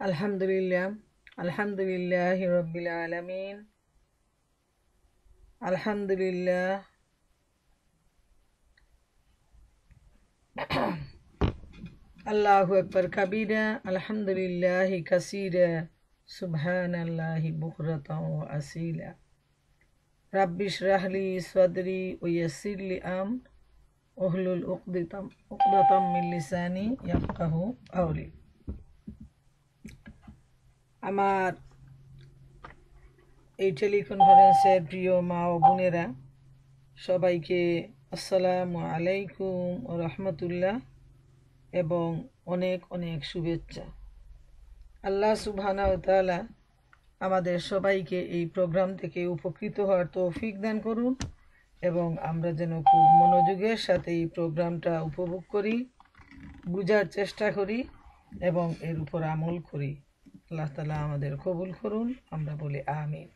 আলহামদুলিল্লাহ আলহামদুলিল্লাহি রাব্বিল আলামিন আলহামদুলিল্লাহ আল্লাহু আকবার কাবীরা আলহামদুলিল্লাহি কাসীরা সুবহানাল্লাহি বুকরাতাও ওয়া আসীলা রাব্বি ইশরাহ লি সাদরি ওয়া ইয়াসসির লি ওহলুল উকদাতাম মিন লিসানি ইয়াফকাহু কাওলি। আমার এই টেলিকনফারেন্সের প্রিয় মা ও বোনেরা, সবাইকে আসসালামু আলাইকুম ও রহমতুল্লাহ এবং অনেক অনেক শুভেচ্ছা। আল্লাহ সুবহানাহু ওয়া তাআলা আমাদের সবাইকে এই প্রোগ্রাম থেকে উপকৃত হওয়ার তৌফিক দান করুন এবং আমরা যেন খুব মনোযোগের সাথে এই প্রোগ্রামটা উপভোগ করি, বুঝার চেষ্টা করি এবং এর উপর আমল করি। আল্লাহ তাআলা আমাদের কবুল করুন, আমরা বলি আমিন।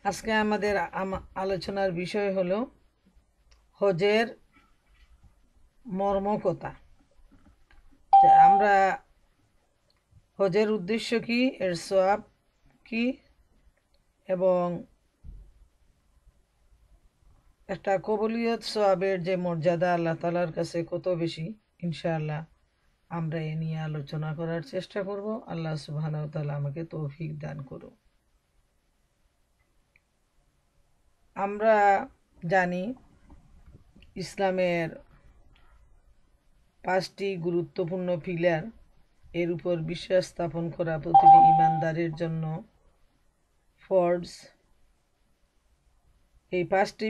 আজকে আমাদের আলোচনার বিষয় হলো হজের মর্মকথা। আমরা হজের উদ্দেশ্য কি, এর সওয়াব কি এবং একটা কবুলিয়ত সওয়াবের যে মর্যাদা আল্লাহ তাআলার কাছে কত বেশি, ইনশাআল্লাহ আমরা এ নিয়ে আলোচনা করার চেষ্টা করব। আল্লাহ সুবহানাহু ওয়া তাআলা আমাকে তৌফিক দান করুন। আমরা জানি ইসলামের 5টি গুরুত্বপূর্ণ পিলার, এর উপর বিশ্বাস স্থাপন করা প্রতিটি ঈমানদারের জন্য ফরজ। এই 5টি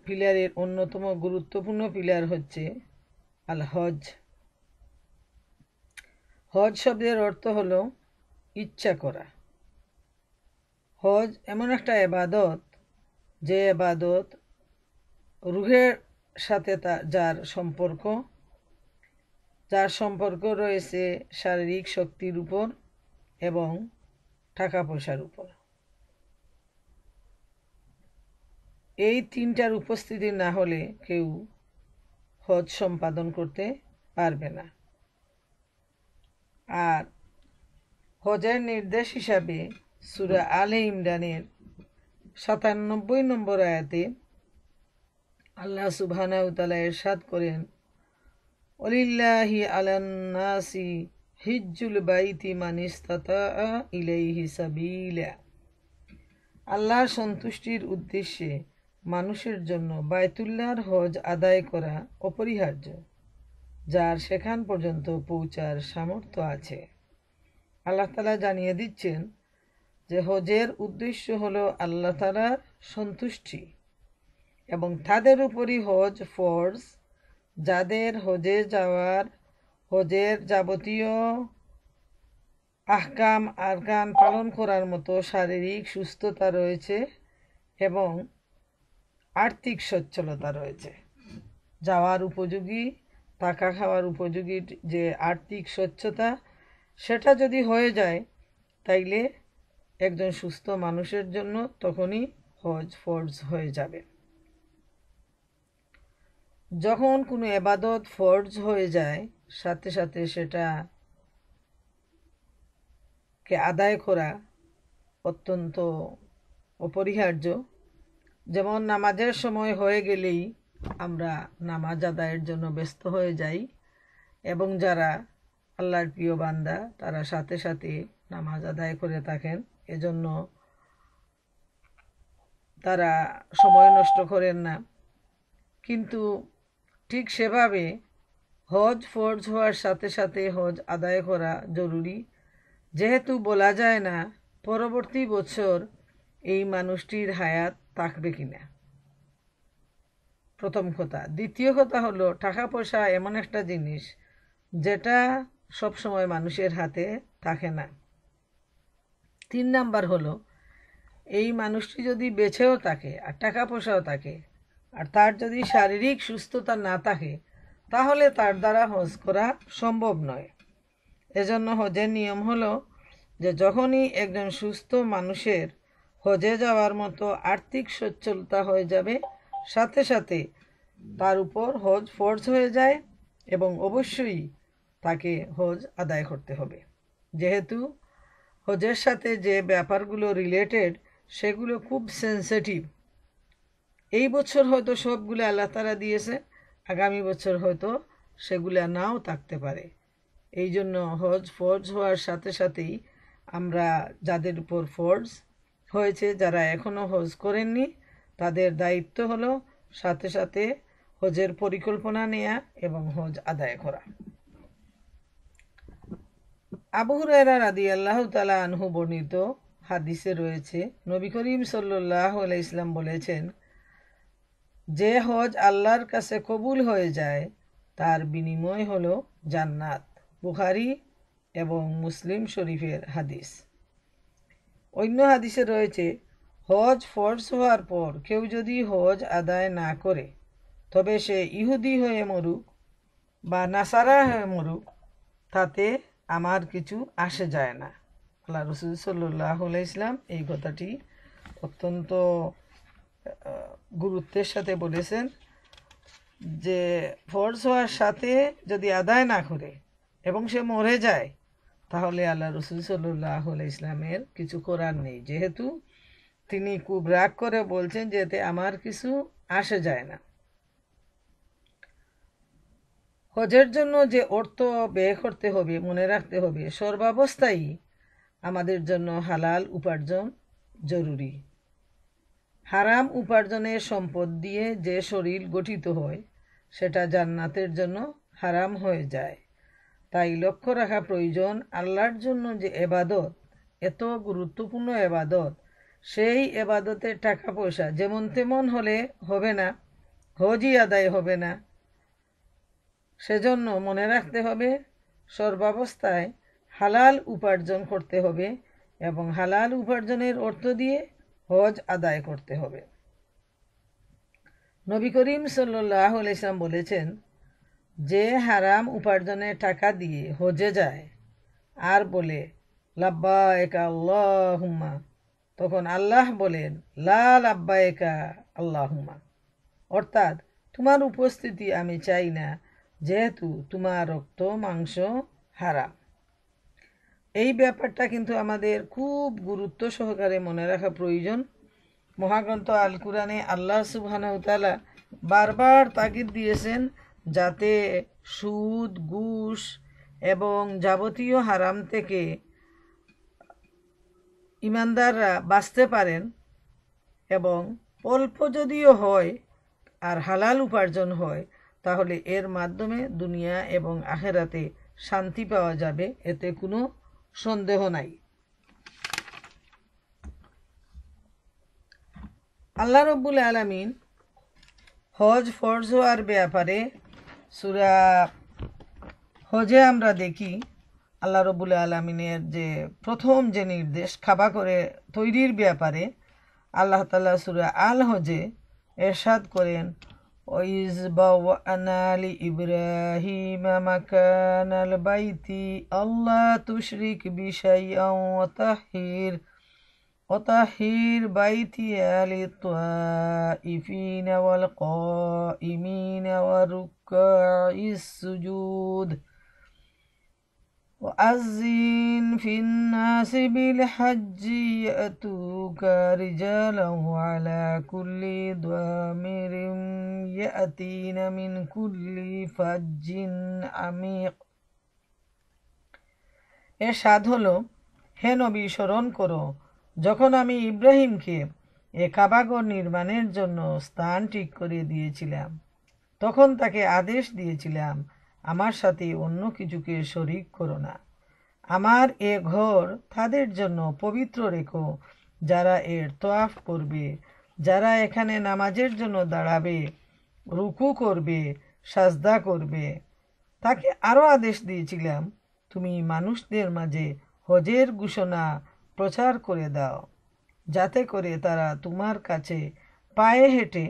পিলারের অন্যতম গুরুত্বপূর্ণ পিলার হচ্ছে আল হজ। হজ শব্দের অর্থ হলো ইচ্ছা করা। হজ এমন একটা ইবাদত, যে ইবাদত রূহের সাথে যার সম্পর্ক রয়েছে শারীরিক শক্তির উপর এবং টাকা পয়সার উপর। এই তিনটার উপস্থিতি না হলে কেউ হজ সম্পাদন করতে পারবে না। আর হজের নির্দেশ হিসাবে সূরা আলে ইমরানের 97 নম্বর আয়াতে আল্লাহ সুবহানাহু ওয়া তাআলা ইরশাদ করেন, ওয়ালিল্লাহি আলান নাসি হিজ্জুল বাইতি মান ইসতাতা ইলাইহি সাবিলা। আল্লাহর সন্তুষ্টির উদ্দেশ্যে মানুষের জন্য বায়তুল্লাহর হজ আদায় করা অপরিহার্য, যার সেখান পর্যন্ত পৌঁছার সামর্থ্য আছে। আল্লাহ তাআলা জানিয়ে দিচ্ছেন যে হজের উদ্দেশ্য হলো আল্লাহ তাআলার সন্তুষ্টি এবং তাদের উপরই হজ ফরজ, যাদের হজের যাবতীয় আহকাম আরকান পালন করার মতো শারীরিক সুস্থতা রয়েছে এবং আর্থিক সচ্ছলতা রয়েছে। যাওয়ার উপযোগী, থাকা খাওয়ার উপযোগী যে আর্থিক সচ্ছলতা, সেটা যদি হয়ে যায় তাইলে একজন সুস্থ মানুষের জন্য তখনই হজ ফরজ হয়ে যাবে। যখন কোনো ইবাদত ফরজ হয়ে যায়, সাথে সাথে সেটাকে আদায় করা অত্যন্ত অপরিহার্য। যেমন নামাজের সময় হয়ে গেলেই আমরা নামাজ আদায়ের জন্য ব্যস্ত হয়ে যাই এবং যারা আল্লাহর প্রিয় বান্দা তারা সাথে সাথে নামাজ আদায় করে থাকেন, এজন্য তারা সময় নষ্ট করেন না। কিন্তু ঠিক সেভাবে হজ ফরজ হওয়ার সাথে সাথে হজ আদায় করা জরুরি, যেহেতু বলা যায় না পরবর্তী বছর এই মানুষটির হায়াত থাকবে কিনা, প্রথম কথা। দ্বিতীয় কথা হলো টাকা পয়সা এমন একটা জিনিস যেটা সবসময় মানুষের হাতে থাকে না। 3 নাম্বার হলো এই মানুষটি যদি বেঁচেও থাকে আর টাকা পয়সাও থাকে আর তার যদি শারীরিক সুস্থতা না থাকে, তাহলে তার দ্বারা হজ করা সম্ভব নয়। এজন্য হজের নিয়ম হলো যে যখনই একজন সুস্থ মানুষের হজে যাওয়ার মতো আর্থিক সচ্ছলতা হয়ে যাবে, সাথে সাথে তার উপর হজ ফরজ হয়ে যায় এবং অবশ্যই তাকে হজ আদায় করতে হবে। যেহেতু হজের সাথে যে ব্যাপারগুলো রিলেটেড সেগুলো খুব সেন্সিটিভ। এই বছর হয়তো সবগুলো আল্লাহ তাআলা দিয়েছে, আগামী বছর হয়তো সেগুলো নাও থাকতে পারে। এই জন্য হজ ফরজ হওয়ার সাথে সাথেই আমরা যাদের উপর ফরজ হয়েছে, যারা এখনও হজ করেননি, তাদের দায়িত্ব হলো সাথে সাথে হজের পরিকল্পনা নেওয়া এবং হজ আদায় করা। আবু হুরায়রা রাদিয়াল্লাহু তাআলা আনহু বর্ণিত হাদিসে রয়েছে, নবী করিম সাল্লাল্লাহু আলাইহি ওয়াসাল্লাম বলেছেন, যে হজ আল্লাহর কাছে কবুল হয়ে যায় তার বিনিময় হলো জান্নাত। বুখারী এবং মুসলিম শরীফের হাদিস। অন্য হাদিসে রয়েছে, হজ ফরজ হওয়ার পর কেউ যদি হজ আদায় না করে তবে সে ইহুদি হয়ে মরুক বা নাসারা হয়ে মরুক, তাতে আমার কিছু আসে যায় না। আল্লাহ রসুল সাল্লাল্লাহু আলাইহি ওয়াসাল্লাম এই কথাটি অত্যন্ত গুরুত্বের সাথে বলেছেন যে ফরজ হওয়ার সাথে যদি আদায় না করে এবং সে মরে যায়, তাহলে আল্লাহ রসুল সাল্লাল্লাহু আলাইহি ওয়াসাল্লামের কিছু করার নেই, যেহেতু তিনি খুব রাগ করে বলছেন যে এতে আমার কিছু আসে যায় না। হজের জন্য যে অর্থ ব্যয় করতে হবে, মনে রাখতে হবে সর্বাবস্থায় আমাদের জন্য হালাল উপার্জন জরুরি। হারাম উপার্জনের সম্পদ দিয়ে যে শরীর গঠিত হয় সেটা জান্নাতের জন্য হারাম হয়ে যায়। তাই লক্ষ্য রাখা প্রয়োজন, আল্লাহর জন্য যে এবাদত, এত গুরুত্বপূর্ণ এবাদত, সেই এবাদতের টাকা পয়সা যেমন তেমন হলে হবে না, হজই আদায় হবে না। সেজন্য মনে রাখতে হবে সর্বাবস্থায় হালাল উপার্জন করতে হবে এবং হালাল উপার্জনের অর্থ দিয়ে হজ আদায় করতে হবে। নবী করিম সাল্লাল্লাহু আলাইহি ওয়াসাল্লাম বলেছেন, যে হারাম উপার্জনের টাকা দিয়ে হজে যায় আর বলে লাব্বাইকা আল্লাহুম্মা, তখন আল্লাহ বলেন লা লাব্বাইকা আল্লাহুম্মা, অর্থাৎ তোমার উপস্থিতি আমি চাই না, যেহেতু তোমার রক্ত মাংস হারাম। এই ব্যাপারটা কিন্তু আমাদের খুব গুরুত্ব সহকারে মনে রাখা প্রয়োজন। মহাগ্রন্থ আল কুরআনে আল্লাহ সুবহানাহু ওয়া তাআলা বারবার তাগিদ দিয়েছেন যাতে সুদ, ঘুষ এবং যাবতীয় হারাম থেকে ইমানদাররা বাঁচতে পারেন, এবং অল্প যদিও হয় আর হালাল উপার্জন হয় তাহলে এর মাধ্যমে দুনিয়া এবং আখেরাতে শান্তি পাওয়া যাবে, এতে কোনো সন্দেহ নাই। আল্লাহ রব্বুল আলামিন হজ ফরজ হওয়ার ব্যাপারে সূরা হজে আমরা দেখি আল্লাহ রব্বুল আলামিনের যে প্রথম যে নির্দেশ কাবা করে তৈরির ব্যাপারে, আল্লাহ তাআলা সূরা আল হজে ইরশাদ করেন, ওয়াইজ বাওয়ানা লিইব্রাহিমা মাকানাল বাইতি আল্লা তুশরিক বিশাইআন ওয়াতাহির বাইতিয়া লিত্তাইফিনা ওয়াল কাইমিনা ওয়া রুক্কাইস সুজুদ وأذن في الناس بالحج يأتوك رجالا وعلى كل ضامر يأتين من كل فج عميق। এর সাধ হলো, হে নবী স্মরণ করো যখন আমি ইব্রাহিমকে এ কাবাগর নির্মাণের জন্য স্থান ঠিক করে দিয়েছিলাম, তখন তাকে আদেশ দিয়েছিলাম আমার সাথে অন্য কিছুকে শরিক করো না। আমার এ ঘর তাদের জন্য পবিত্র রেখো যারা এর তওয়াফ করবে, যারা এখানে নামাজের জন্য দাঁড়াবে, রুকু করবে, সাজদা করবে। তাকে আরও আদেশ দিয়েছিলাম, তুমি মানুষদের মাঝে হজের ঘোষণা প্রচার করে দাও, যাতে করে তারা তোমার কাছে পায়ে হেঁটে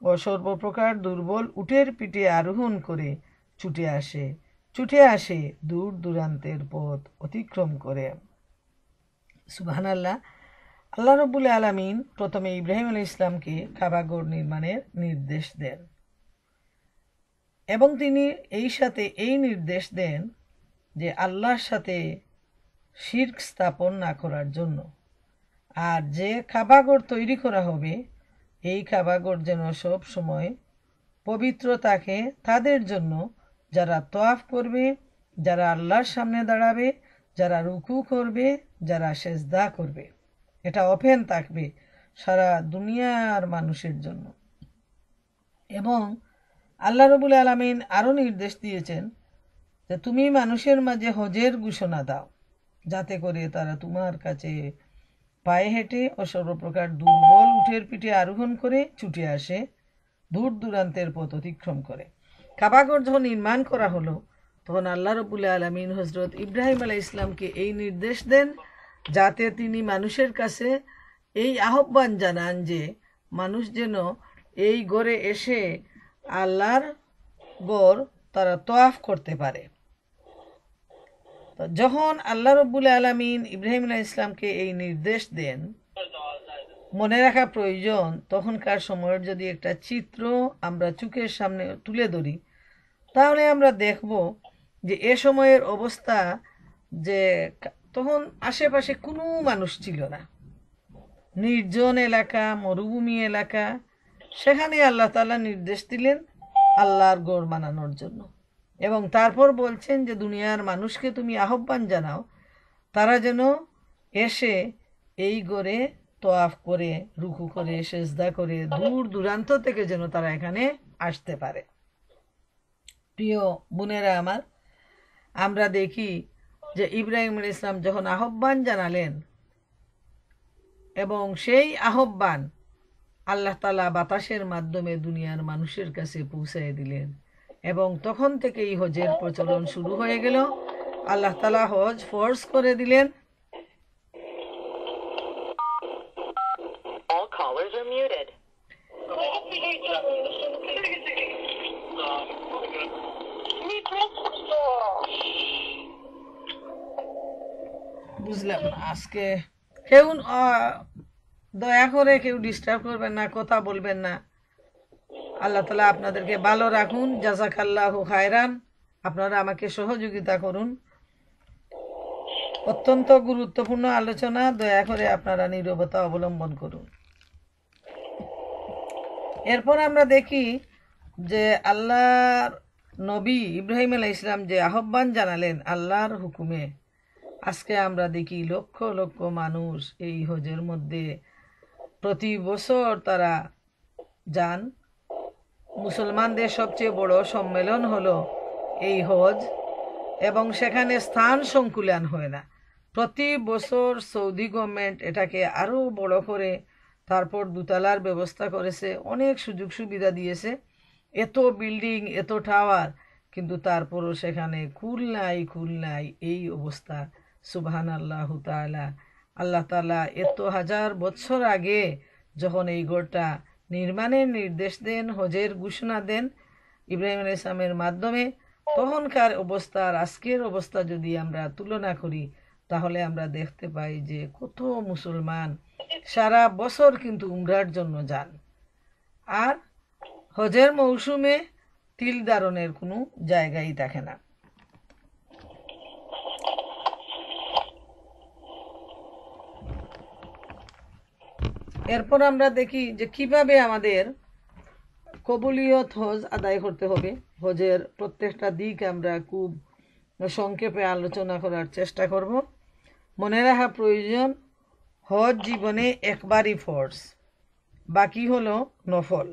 ও সর্বপ্রকার দুর্বল উটের পিঠে আরোহণ করে ছুটে আসে দূর দূরান্তের পথ অতিক্রম করে। সুবহানাল্লাহ। আল্লাহ রব্বুল আলামিন প্রথমে ইব্রাহিম আলাইহিস সালামকে কাবাগর নির্মাণের নির্দেশ দেন এবং তিনি এই সাথে এই নির্দেশ দেন যে আল্লাহর সাথে শিরক স্থাপন না করার জন্য। আর যে কাবাগর তৈরি করা হবে এই কাবাগর যেন সব সময় পবিত্র থাকে তাদের জন্য, যারা তওয়াফ করবে, যারা আল্লাহর সামনে দাঁড়াবে, যারা রুকু করবে, যারা সেজদা করবে। এটা ওপেন থাকবে সারা দুনিয়ার মানুষের জন্য। এবং আল্লাহ রাব্বুল আলামিন আরও নির্দেশ দিয়েছেন যে তুমি মানুষের মাঝে হজের ঘোষণা দাও, যাতে করে তারা তোমার কাছে পায়ে হেঁটে ও সর্বপ্রকার দুর্বল উটের পিঠে আরোহণ করে ছুটে আসে, দূর দূরান্তের পথ অতিক্রম করে। কাবাগর যখন নির্মাণ করা হলো তখন আল্লাহ রাব্বুল আলামিন হযরত ইব্রাহিম আলাইহিস সালামকে এই নির্দেশ দেন যাতে তিনি মানুষের কাছে এই আহ্বান জানান যে মানুষ যেন এই ঘরে এসে আল্লাহর ঘর তারা তওয়াফ করতে পারে। তো যখন আল্লাহ রাব্বুল আলামিন ইব্রাহিম আলাইহিস সালামকে এই নির্দেশ দেন, মনে রাখা প্রয়োজন তখনকার সময়ের যদি একটা চিত্র আমরা চোখের সামনে তুলে ধরি তাহলে আমরা দেখব যে এ সময়ের অবস্থা যে তখন আশেপাশে কোনো মানুষ ছিল না, নির্জন এলাকা, মরুভূমি এলাকা। সেখানে আল্লাহ তাআলা নির্দেশ দিলেন আল্লাহর ঘর বানানোর জন্য এবং তারপর বলছেন যে দুনিয়ার মানুষকে তুমি আহ্বান জানাও তারা যেন এসে এই ঘরে তওয়াফ করে, রুকু করে, সেজদা করে দূর দূরান্ত থেকে যেন তারা এখানে আসতে পারে। প্রিয় বোনেরা আমার, আমরা দেখি যে ইব্রাহিম আলাইহিস সালাম যখন আহ্বান জানালেন এবং সেই আহ্বান আল্লাহ তাআলা বাতাসের মাধ্যমে দুনিয়ার মানুষের কাছে পৌঁছায় দিলেন এবং তখন থেকেই হজের প্রচলন শুরু হয়ে গেল। আল্লাহ তাআলা হজ ফরজ করে দিলেন। All callers are muted. বুঝলাম না, আজকে কেউ দয়া করে কেউ ডিস্টার্ব করবেন না, কথা বলবেন না। আল্লাহ তাআলা আপনাদেরকে ভালো রাখুন। জাযাকাল্লাহু খায়রান। আপনারা আমাকে সহযোগিতা করুন। অত্যন্ত গুরুত্বপূর্ণ আলোচনা, দয়া করে আপনারা নীরবতা অবলম্বন করুন। এরপর আমরা দেখি যে আল্লাহর নবী ইব্রাহিম আলাইহিস সালাম যে আহ্বান জানালেন আল্লাহর হুকুমে, আজকে আমরা দেখি লক্ষ লক্ষ মানুষ এই হজের মধ্যে প্রতি বছর তারা যান। মুসলমানদের সবচেয়ে বড় সম্মেলন হলো এই হজ এবং সেখানে স্থান সংকুলান হয় না। প্রতি বছর সৌদি গভর্নমেন্ট এটাকে আরও বড় করে তারপর দোতলার ব্যবস্থা করেছে, অনেক সুযোগ সুবিধা দিয়েছে, এত বিল্ডিং, এত টাওয়ার, কিন্তু তারপরও সেখানে কুল নাই এই অবস্থা। সুবহানাল্লাহু তাআলা। আল্লাহ তাআলা এত হাজার বছর আগে যখন এই ঘরটা নির্মাণের নির্দেশ দেন, হজের ঘোষণা দেন ইব্রাহিম আলাইহিস সালামের মাধ্যমে, তখনকার অবস্থা আর আজকের অবস্থা যদি আমরা তুলনা করি তাহলে আমরা দেখতে পাই যে কত মুসলমান সারা বছর কিন্তু উমরার জন্য যান। আর হজের মৌসুমে তিল ধারণের কোনো জায়গাই থাকে না। এরপর আমরা দেখি যে কিভাবে আমাদের কবুলিয়ত হজ আদায় করতে হবে। হজের প্রত্যেকটা দিক আমরা খুব সংক্ষেপে আলোচনা করার চেষ্টা করব। মনে রাখা প্রয়োজন, হজ জীবনে একবারই ফরজ, বাকি হলো নফল।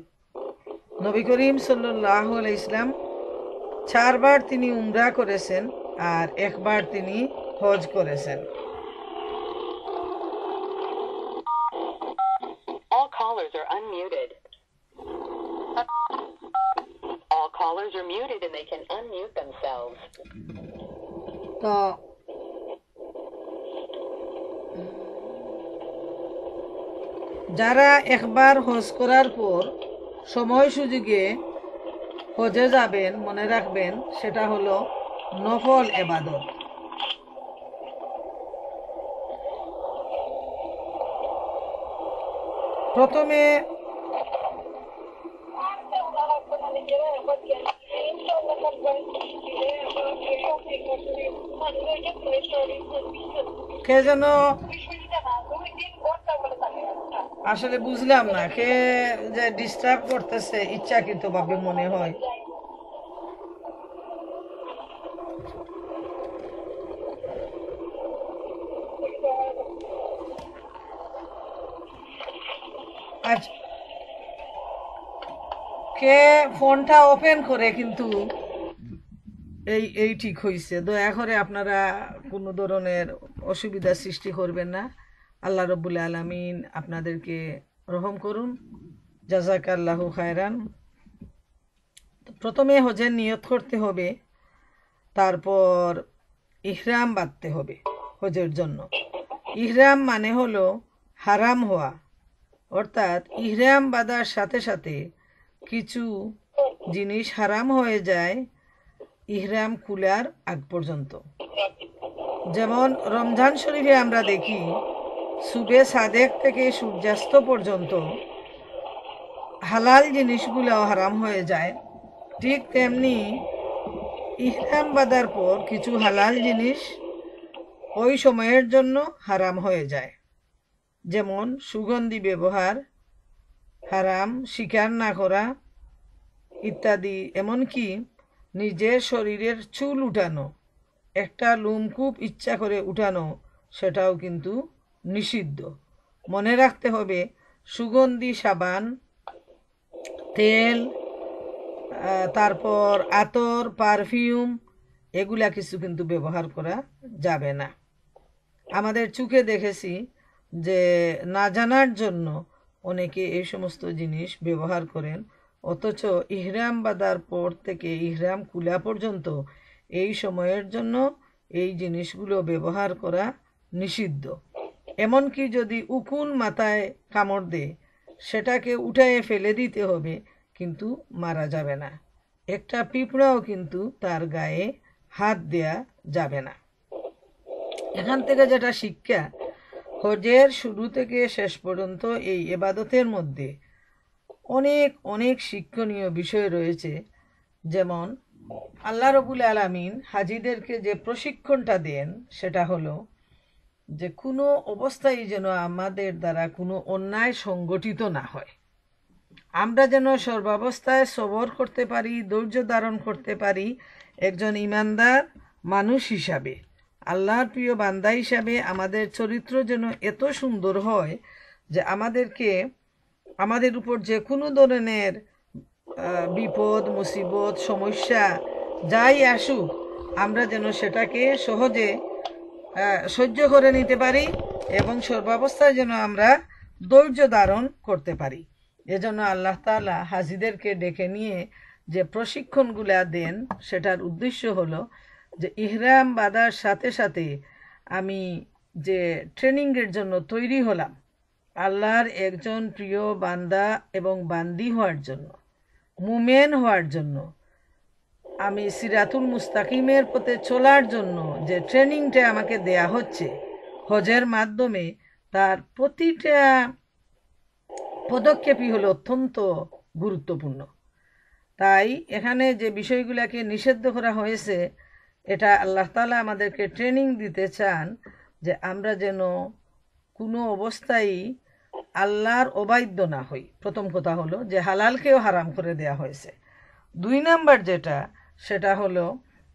নবী করিম সাল্লাল্লাহু আলাইহি সাল্লাম 4 বার তিনি উমরা করেছেন আর 1 বার তিনি হজ করেছেন। All callers are unmuted. All callers are muted and they can unmute themselves. তো যারা একবার হজ করার পর সময় সুযোগে হজে যাবেন, মনে রাখবেন সেটা হলো নফল ইবাদত। প্রথমে কে যেন আসলে বুঝলাম না, কে যে ডিস্টার্ব করতেছে ইচ্ছাকৃত ভাবে মনে হয়। আচ্ছা, কে ফোনটা ওপেন করে কিন্তু এই এই ঠিক হয়েছে। দয়া করে আপনারা কোনো ধরনের অসুবিধা সৃষ্টি করবেন না। আল্লাহ রব্বুল আলামিন আপনাদেরকে রহম করুন। জাযাকাল্লাহু খায়রান। প্রথমে হজের নিয়ত করতে হবে, তারপর ইহরাম বাঁধতে হবে হজের জন্য। ইহরাম মানে হলো হারাম হওয়া, অর্থাৎ ইহরাম বাঁধার সাথে সাথে কিছু জিনিস হারাম হয়ে যায় ইহরাম খুলার আগ পর্যন্ত। যেমন রমজান শরীফে আমরা দেখি সুবে সাদেক থেকে সূর্যাস্ত পর্যন্ত হালাল জিনিসগুলোও হারাম হয়ে যায়। ঠিক তেমনি ইহরাম বাঁধার পর কিছু হালাল জিনিস ওই সময়ের জন্য হারাম হয়ে যায়। যেমন সুগন্ধি ব্যবহার হারাম, শিকার না করা ইত্যাদি। এমনকি নিজের শরীরের চুল উঠানো, একটা লোম খুব ইচ্ছা করে উঠানো, সেটাও কিন্তু নিষিদ্ধ। মনে রাখতে হবে সুগন্ধি সাবান, তেল, তারপর আতর, পারফিউম, এগুলা কিছু কিন্তু ব্যবহার করা যাবে না। আমাদের চোখে দেখেছি যে না জানার জন্য অনেকে এই সমস্ত জিনিস ব্যবহার করেন, অথচ ইহরাম বাঁধার পর থেকে ইহরাম খুলা পর্যন্ত এই সময়ের জন্য এই জিনিসগুলো ব্যবহার করা নিষিদ্ধ। এমনকি যদি উকুন মাথায় কামড় দেয়, সেটাকে উঠায়ে ফেলে দিতে হবে, কিন্তু মারা যাবে না। একটা পিঁপড়াও কিন্তু তার গায়ে হাত দেয়া যাবে না। এখান থেকে যেটা শিক্ষা, হজের শুরু থেকে শেষ পর্যন্ত এই ইবাদতের মধ্যে অনেক অনেক শিক্ষণীয় বিষয় রয়েছে। যেমন আল্লাহ রব্বুল আলামিন হাজিদেরকে যে প্রশিক্ষণটা দেন, সেটা হলো যে কোনো অবস্থায় যেন আমাদের দ্বারা কোনো অন্যায় সংগঠিত না হয়। আমরা যেন সর্বাবস্থায় সবর করতে পারি, ধৈর্য ধারণ করতে পারি। একজন ইমানদার মানুষ হিসাবে, আল্লাহর প্রিয় বান্দা হিসাবে আমাদের চরিত্র যেন এত সুন্দর হয় যে আমাদের উপর যে কোনো ধরনের বিপদ, মুসিবত, সমস্যা যাই আসুক, আমরা যেন সেটাকে সহজে সহ্য করে নিতে পারি এবং সর্বাবস্থায় যেন আমরা ধৈর্য ধারণ করতে পারি। এজন্য আল্লাহ তাআলা হাজিদেরকে ডেকে নিয়ে যে প্রশিক্ষণগুলা দেন, সেটার উদ্দেশ্য হলো যে ইহরাম বাঁধার সাথে সাথে আমি যে ট্রেনিংয়ের জন্য তৈরি হলাম, আল্লাহর একজন প্রিয় বান্দা এবং বান্দি হওয়ার জন্য, মুমেন হওয়ার জন্য, আমি সিরাতুল মুস্তাকিমের পথে চলার জন্য যে ট্রেনিংটা আমাকে দেয়া হচ্ছে হজের মাধ্যমে, তার প্রতিটা পদক্ষেপই হলো অত্যন্ত গুরুত্বপূর্ণ। তাই এখানে যে বিষয়গুলোকে নিষিদ্ধ করা হয়েছে, এটা আল্লাহ তাআলা আমাদেরকে ট্রেনিং দিতে চান যে আমরা যেন কোনো অবস্থায় আল্লাহর অবাধ্য না হই। প্রথম কথা হলো যে হালালকেও হারাম করে দেয়া হয়েছে। 2 নাম্বার যেটা, সেটা হলো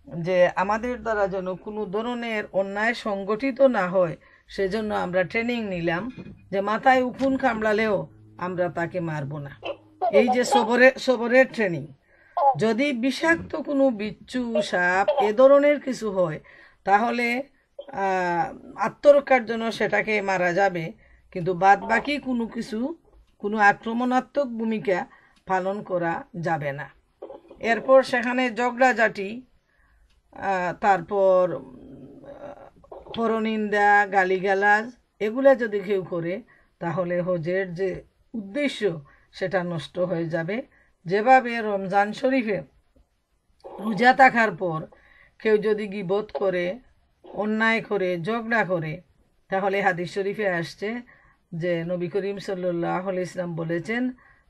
যে আমাদের দ্বারা যেন কোনো ধরনের অন্যায় সংগঠিত না হয়, সেজন্য আমরা ট্রেনিং নিলাম যে মাথায় উকুন কামড়ালেও আমরা তাকে মারব না। এই যে সবরের ট্রেনিং। যদি বিষাক্ত কোনো বিচ্ছু, সাপ এ ধরনের কিছু হয়, তাহলে আত্মরক্ষার জন্য সেটাকে মারা যাবে, কিন্তু বাদ বাকি কোনো আক্রমণাত্মক ভূমিকা পালন করা যাবে না। এরপর সেখানে ঝগড়াঝাটি, তারপর পরনিন্দা, গালিগালাজ, এগুলা যদি কেউ করে, তাহলে হজের যে উদ্দেশ্য সেটা নষ্ট হয়ে যাবে। যেভাবে রমজান শরীফে রোজা থাকার পর কেউ যদি গীবত করে, অন্যায় করে, ঝগড়া করে, তাহলে হাদিস শরীফে আসছে যে নবী করিম সাল্লাল্লাহু আলাইহি ওয়াসাল্লাম বলেছেন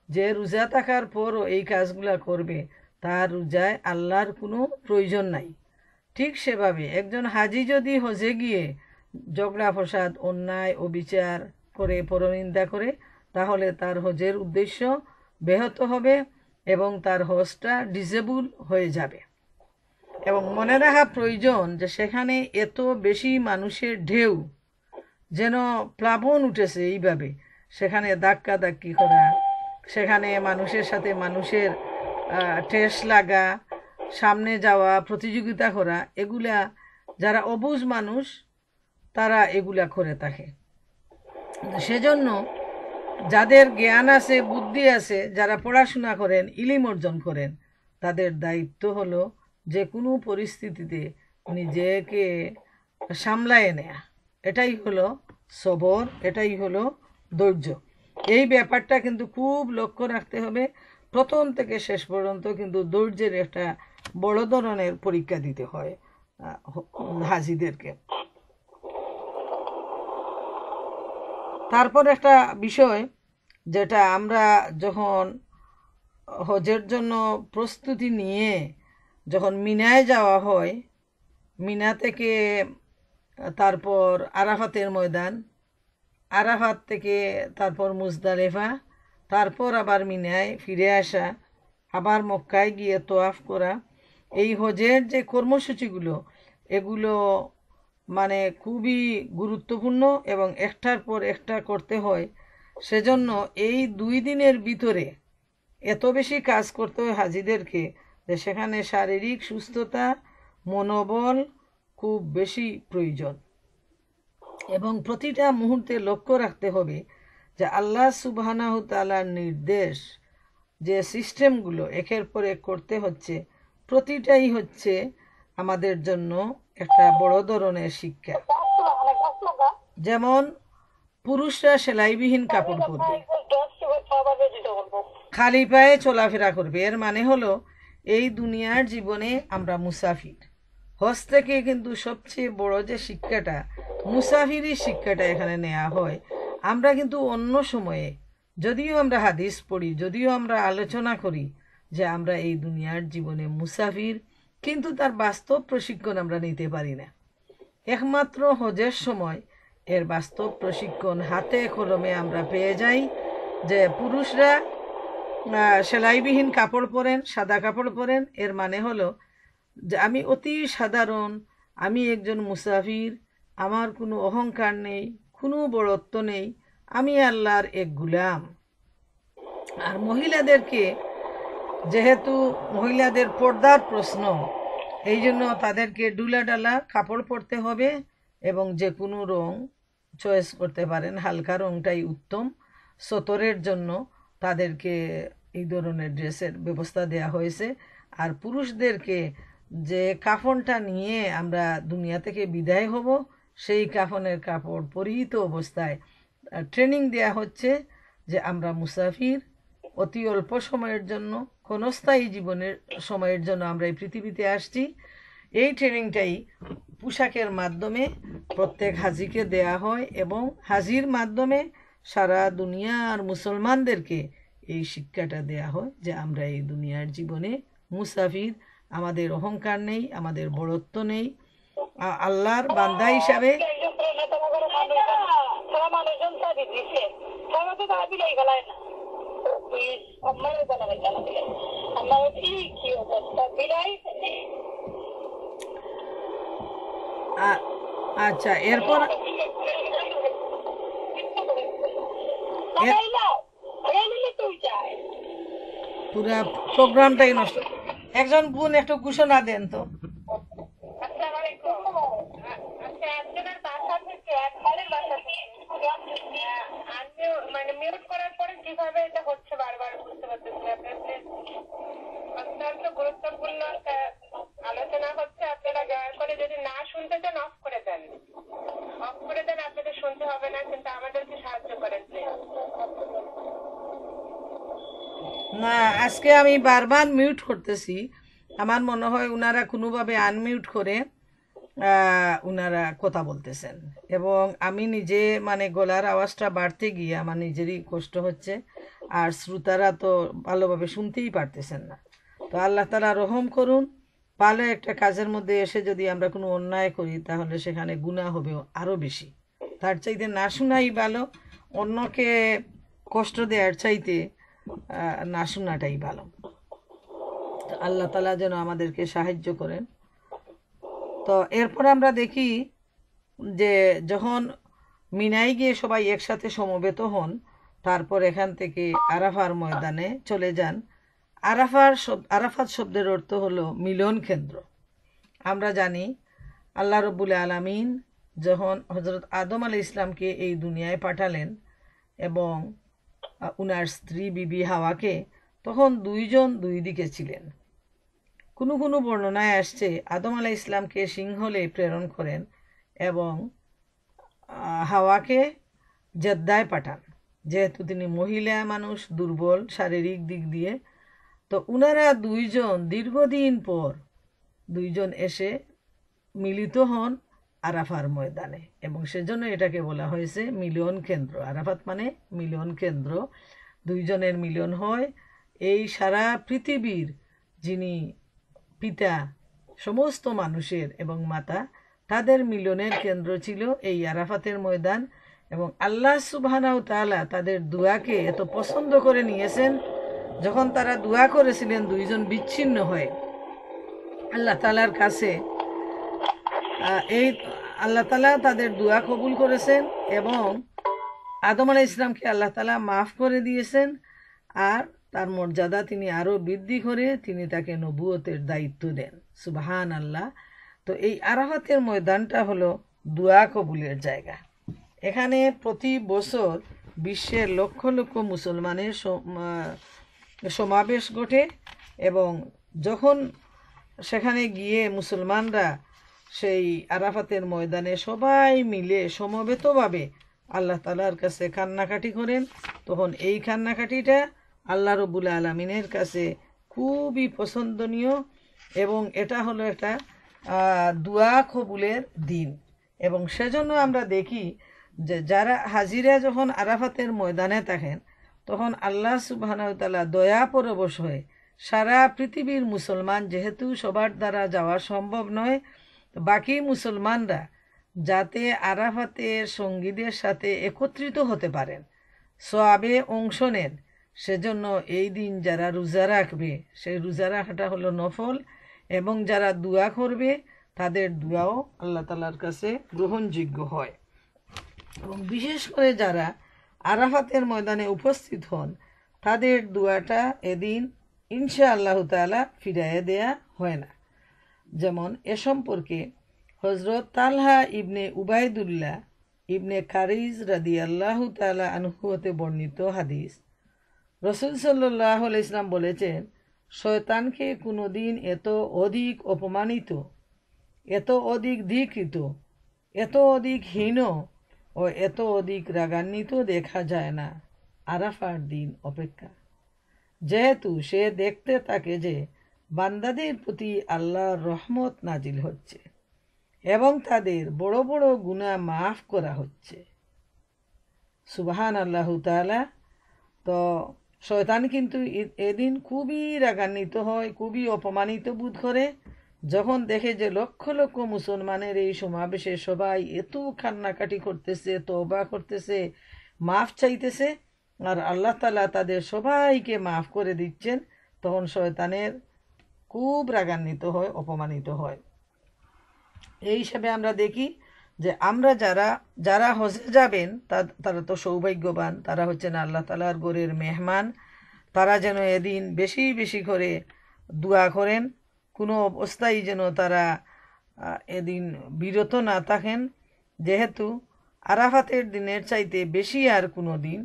যে রোজা থাকার পরও এই কাজগুলা করবে, তার রোজায় আল্লাহর কোনো প্রয়োজন নাই। ঠিক সেভাবে একজন হাজি যদি হজে গিয়ে ঝগড়া ফসাদ অন্যায় ও বিচার করে পরনিন্দা করে তাহলে তার হজের উদ্দেশ্য ব্যাহত হবে এবং তার হজটা ডিসেবল হয়ে যাবে। এবং মনে রাখা প্রয়োজন যে সেখানে এত বেশি মানুষের ঢেউ, যেন প্লাবন উঠেছে এইভাবে, সেখানে ধাক্কাধাক্কি করা, সেখানে মানুষের সাথে মানুষের ঠেস লাগা, সামনে যাওয়া, প্রতিযোগিতা করা, এগুলা যারা অবুঝ মানুষ তারা এগুলা করে থাকে। সেজন্য যাদের জ্ঞান আছে, বুদ্ধি আছে, যারা পড়াশোনা করেন, ইলিম অর্জন করেন, তাদের দায়িত্ব হলো যে কোনো পরিস্থিতিতে নিজেকে সামলায় নেয়া। এটাই হলো সবর, এটাই হলো ধৈর্য। এই ব্যাপারটা কিন্তু খুব লক্ষ্য রাখতে হবে। প্রথম থেকে শেষ পর্যন্ত কিন্তু ধৈর্যের একটা বড় ধরনের পরীক্ষা দিতে হয় হাজিদেরকে। তারপর একটা বিষয় যেটা আমরা যখন হজের জন্য প্রস্তুতি নিয়ে যখন মিনায় যাওয়া হয়, মিনা থেকে তারপর আরাফাতের ময়দান, আরাফাত থেকে তারপর মুজদালিফা, তারপর আবার মিনায় ফিরে আসা, আবার মক্কায় গিয়ে তোয়াফ করা, এই হজের যে কর্মসূচিগুলো এগুলো মানে খুবই গুরুত্বপূর্ণ এবং একটার পর একটা করতে হয়। সেজন্য এই 2 দিনের ভিতরে এত বেশি কাজ করতে হয় হাজিদেরকে যে সেখানে শারীরিক সুস্থতা, মনোবল খুব বেশি প্রয়োজন। এবং প্রতিটা মুহূর্তে লক্ষ্য রাখতে হবে যে আল্লাহ সুবহানাহু তাআলার নির্দেশ, যে সিস্টেমগুলো একের পর এক করতে হচ্ছে, প্রতিটাই হচ্ছে আমাদের জন্য একটা বড় ধরনের শিক্ষা। যেমন পুরুষরা সেলাইবিহীন কাপড় পরবে, খালি পায়ে চলাফেরা করবে। এর মানে হলো এই দুনিয়ার জীবনে আমরা মুসাফির। হজ থেকে কিন্তু সবচেয়ে বড় যে শিক্ষাটা, মুসাফিরি শিক্ষাটা এখানে নেওয়া হয়। আমরা কিন্তু অন্য সময়ে যদিও আমরা হাদিস পড়ি, যদিও আমরা আলোচনা করি যে আমরা এই দুনিয়ার জীবনে মুসাফির, কিন্তু তার বাস্তব প্রশিক্ষণ আমরা নিতে পারি না। একমাত্র হজের সময় এর বাস্তব প্রশিক্ষণ হাতে কলমে আমরা পেয়ে যাই। যে পুরুষরা সেলাইবিহীন কাপড় পরেন, সাদা কাপড় পরেন, এর মানে হলো যে আমি অতি সাধারণ, আমি একজন মুসাফির, আমার কোনো অহংকার নেই, কোনো বড়ত্ব নেই, আমি আল্লাহর এক গুলাম। আর মহিলাদেরকে, যেহেতু মহিলাদের পর্দার প্রশ্ন, এই জন্য তাদেরকে ডুলা ডালা কাপড় পরতে হবে এবং যে কোনো রং চয়েস করতে পারেন, হালকা রংটাই উত্তম। সতরের জন্য তাদেরকে এই ধরনের ড্রেসের ব্যবস্থা দেওয়া হয়েছে। আর পুরুষদেরকে যে কাফনটা নিয়ে আমরা দুনিয়া থেকে বিদায় হব, সেই কাফনের কাপড় পরিহিত অবস্থায় ট্রেনিং দেয়া হচ্ছে যে আমরা মুসাফির, অতি অল্প সময়ের জন্য, ক্ষণস্থায়ী জীবনের সময়ের জন্য আমরা এই পৃথিবীতে আসছি। এই ট্রেনিংটাই পোশাকের মাধ্যমে প্রত্যেক হাজিকে দেয়া হয় এবং হাজির মাধ্যমে সারা দুনিয়ার মুসলমানদেরকে এই শিক্ষাটা দেয়া হয় যে আমরা এই দুনিয়ার জীবনে মুসাফির, আমাদের অহংকার নেই, আমাদের বড়ত্ব নেই, আল্লাহর বান্দা হিসাবে আচ্ছা। এরপর পুরা প্রোগ্রামটাই নষ্ট। একজন বোন একটু ঘোষণা দেন তো। মানে মিউট করার পরে কিভাবে এটা হচ্ছে বারবার বুঝতে পারতেছি। অত্যন্ত গুরুত্বপূর্ণ একটা আলোচনা হচ্ছে। আপনারা দয়া করে যদি না শুনতে চান অফ করে দেন, অফ করে দেন। আপনাদের শুনতে হবে না, কিন্তু আমাদেরকে সাহায্য করেন প্লিজ। না, আজকে আমি বারবার মিউট করতেছি। আমার মনে হয় উনারা কোনোভাবে আনমিউট করে উনারা কথা বলতেছেন এবং আমি নিজে মানে গলার আওয়াজটা বাড়তে গিয়ে আমার নিজেরই কষ্ট হচ্ছে, আর শ্রোতারা তো ভালোভাবে শুনতেই পারতেছেন না। তো আল্লাহ তাআলা রহম করুন ভালো একটা কাজের মধ্যে এসে যদি আমরা কোনো অন্যায় করি তাহলে সেখানে গুনাহ হবে আরও বেশি। তার চাইতে না শোনাই ভালো, অন্যকে কষ্ট দেওয়ার চাইতে না শোনাটাই ভালো। তো আল্লাহ তাআলা যেন আমাদেরকে সাহায্য করেন। তো এরপর আমরা দেখি যে যখন মিনায় গিয়ে সবাই একসাথে সমবেত হন, তারপর এখান থেকে আরাফার ময়দানে চলে যান। আরাফাত শব্দের অর্থ হলো মিলন কেন্দ্র। আমরা জানি আল্লাহ রব্বুল আলামিন যখন হজরত আদম আলাইহিস ইসলামকে এই দুনিয়ায় পাঠালেন এবং উনার স্ত্রী বিবি হাওয়াকে, তখন দুইজন দুই দিকে ছিলেন। কোনো কোনো বর্ণনায় আসছে আদম আলাইহিস ইসলামকে সিংহলে প্রেরণ করেন এবং হাওয়াকে জেদ্দায় পাঠান, যেহেতু তিনি মহিলা মানুষ, দুর্বল শারীরিক দিক দিয়ে। তো উনারা দুইজন দীর্ঘদিন পর দুইজন এসে মিলিত হন আরাফার ময়দানে, এবং সেজন্য এটাকে বলা হয়েছে মিলন কেন্দ্র। আরাফাত মানে মিলন কেন্দ্র, দুইজনের মিলন হয়। এই সারা পৃথিবীর যিনি পিতা সমস্ত মানুষের এবং মাতা, তাদের মিলনের কেন্দ্র ছিল এই আরাফাতের ময়দান। এবং আল্লাহ সুবহানাহু তাআলা তাদের দুয়াকে এত পছন্দ করে নিয়েছেন, যখন তারা দুয়া করেছিলেন দুইজন বিচ্ছিন্ন হয়ে, আল্লাহ তাআলার কাছে এই আল্লাহ তাআলা তাদের দুয়া কবুল করেছেন এবং আদম আলাইহিস ইসলামকে আল্লাহ তাআলা মাফ করে দিয়েছেন। আর তার মর্যাদা তিনি আরও বৃদ্ধি করে তিনি তাকে নবুয়তের দায়িত্ব দেন। সুবহান আল্লাহ। তো এই আরাফাতের ময়দানটা হলো দুয়া কবুলের জায়গা। এখানে প্রতি বছর বিশ্বের লক্ষ লক্ষ মুসলমানের সমাবেশ ঘটে, এবং যখন সেখানে গিয়ে মুসলমানরা সেই আরাফাতের ময়দানে সবাই মিলে সমবেতভাবে আল্লাহ তাআলার কাছে কান্নাকাটি করেন, তখন এই কান্নাকাটিটা আল্লাহ রব্বুল আলামিনের কাছে খুবই পছন্দনীয়, এবং এটা হলো একটা দুয়া কবুলের দিন। এবং সেজন্য আমরা দেখি যে যারা হাজিরা যখন আরাফাতের ময়দানে থাকেন, তখন আল্লাহ সুবহানাহু ওয়া তাআলা দয়া পরবশ হয়ে সারা পৃথিবীর মুসলমান, যেহেতু সবার দ্বারা যাওয়া সম্ভব নয়, বাকি মুসলমানরা যাতে আরাফাতের সঙ্গীদের সাথে একত্রিত হতে পারেন, সওয়াবে অংশ নেন, সেজন্য এই দিন যারা রোজা রাখবে সেই রোজা রাখাটা হলো নফল, এবং যারা দুয়া করবে তাদের দুয়াও আল্লাহ তাআলার কাছে গ্রহণযোগ্য হয়। এবং বিশেষ করে যারা আরাফাতের ময়দানে উপস্থিত হন, তাদের দুয়াটা এদিন ইনশাআল্লাহ তাআলা ফিরাইয়া দেয়া হয় না। যেমন এ সম্পর্কে হযরত তালহা ইবনে উবাইদুল্লাহ ইবনে কারিজ রাদিয়াল্লাহু তাআলা আনহু হতে বর্ণিত হাদিস, রাসূল সাল্লাল্লাহু আলাইহি ওয়াসাল্লাম বলেছেন, শয়তানকে কোনোদিন এত অধিক অপমানিত, এত অধিক ধিক্কৃত, এত অধিক হীন ও এত অধিক রাগান্বিত দেখা যায় না আরাফার দিন অপেক্ষা, যেহেতু সে দেখতে থাকে যে বান্দাদের প্রতি আল্লাহর রহমত নাজিল হচ্ছে এবং তাদের বড় বড় গুনাহ মাফ করা হচ্ছে। সুবহান আল্লাহু তাআলা। তো শয়তান কিন্তু এদিন খুবই রাগান্বিত হয়, খুবই অপমানিত বোধ করে, যখন দেখে যে লক্ষ লক্ষ মুসলমানের এই সমাবেশে সবাই এত কান্নাকাটি করতেছে, তওবা করতেছে, মাফ চাইতেছে, আর আল্লাহ তাআলা তাদের সবাইকে মাফ করে দিচ্ছেন, তখন শয়তানের খুব রাগান্বিত হয়, অপমানিত হয়। এই হিসাবে আমরা দেখি যে আমরা যারা হজে যাবেন তারা তো সৌভাগ্যবান, তারা হচ্ছেন আল্লাহ তাআলার ঘরের মেহমান। তারা যেন এদিন বেশি বেশি করে দোয়া করেন, কোনো অবস্থায় যেন তারা এদিন বিরত না থাকেন, যেহেতু আরাফাতের দিনের চাইতে বেশি আর কোনো দিন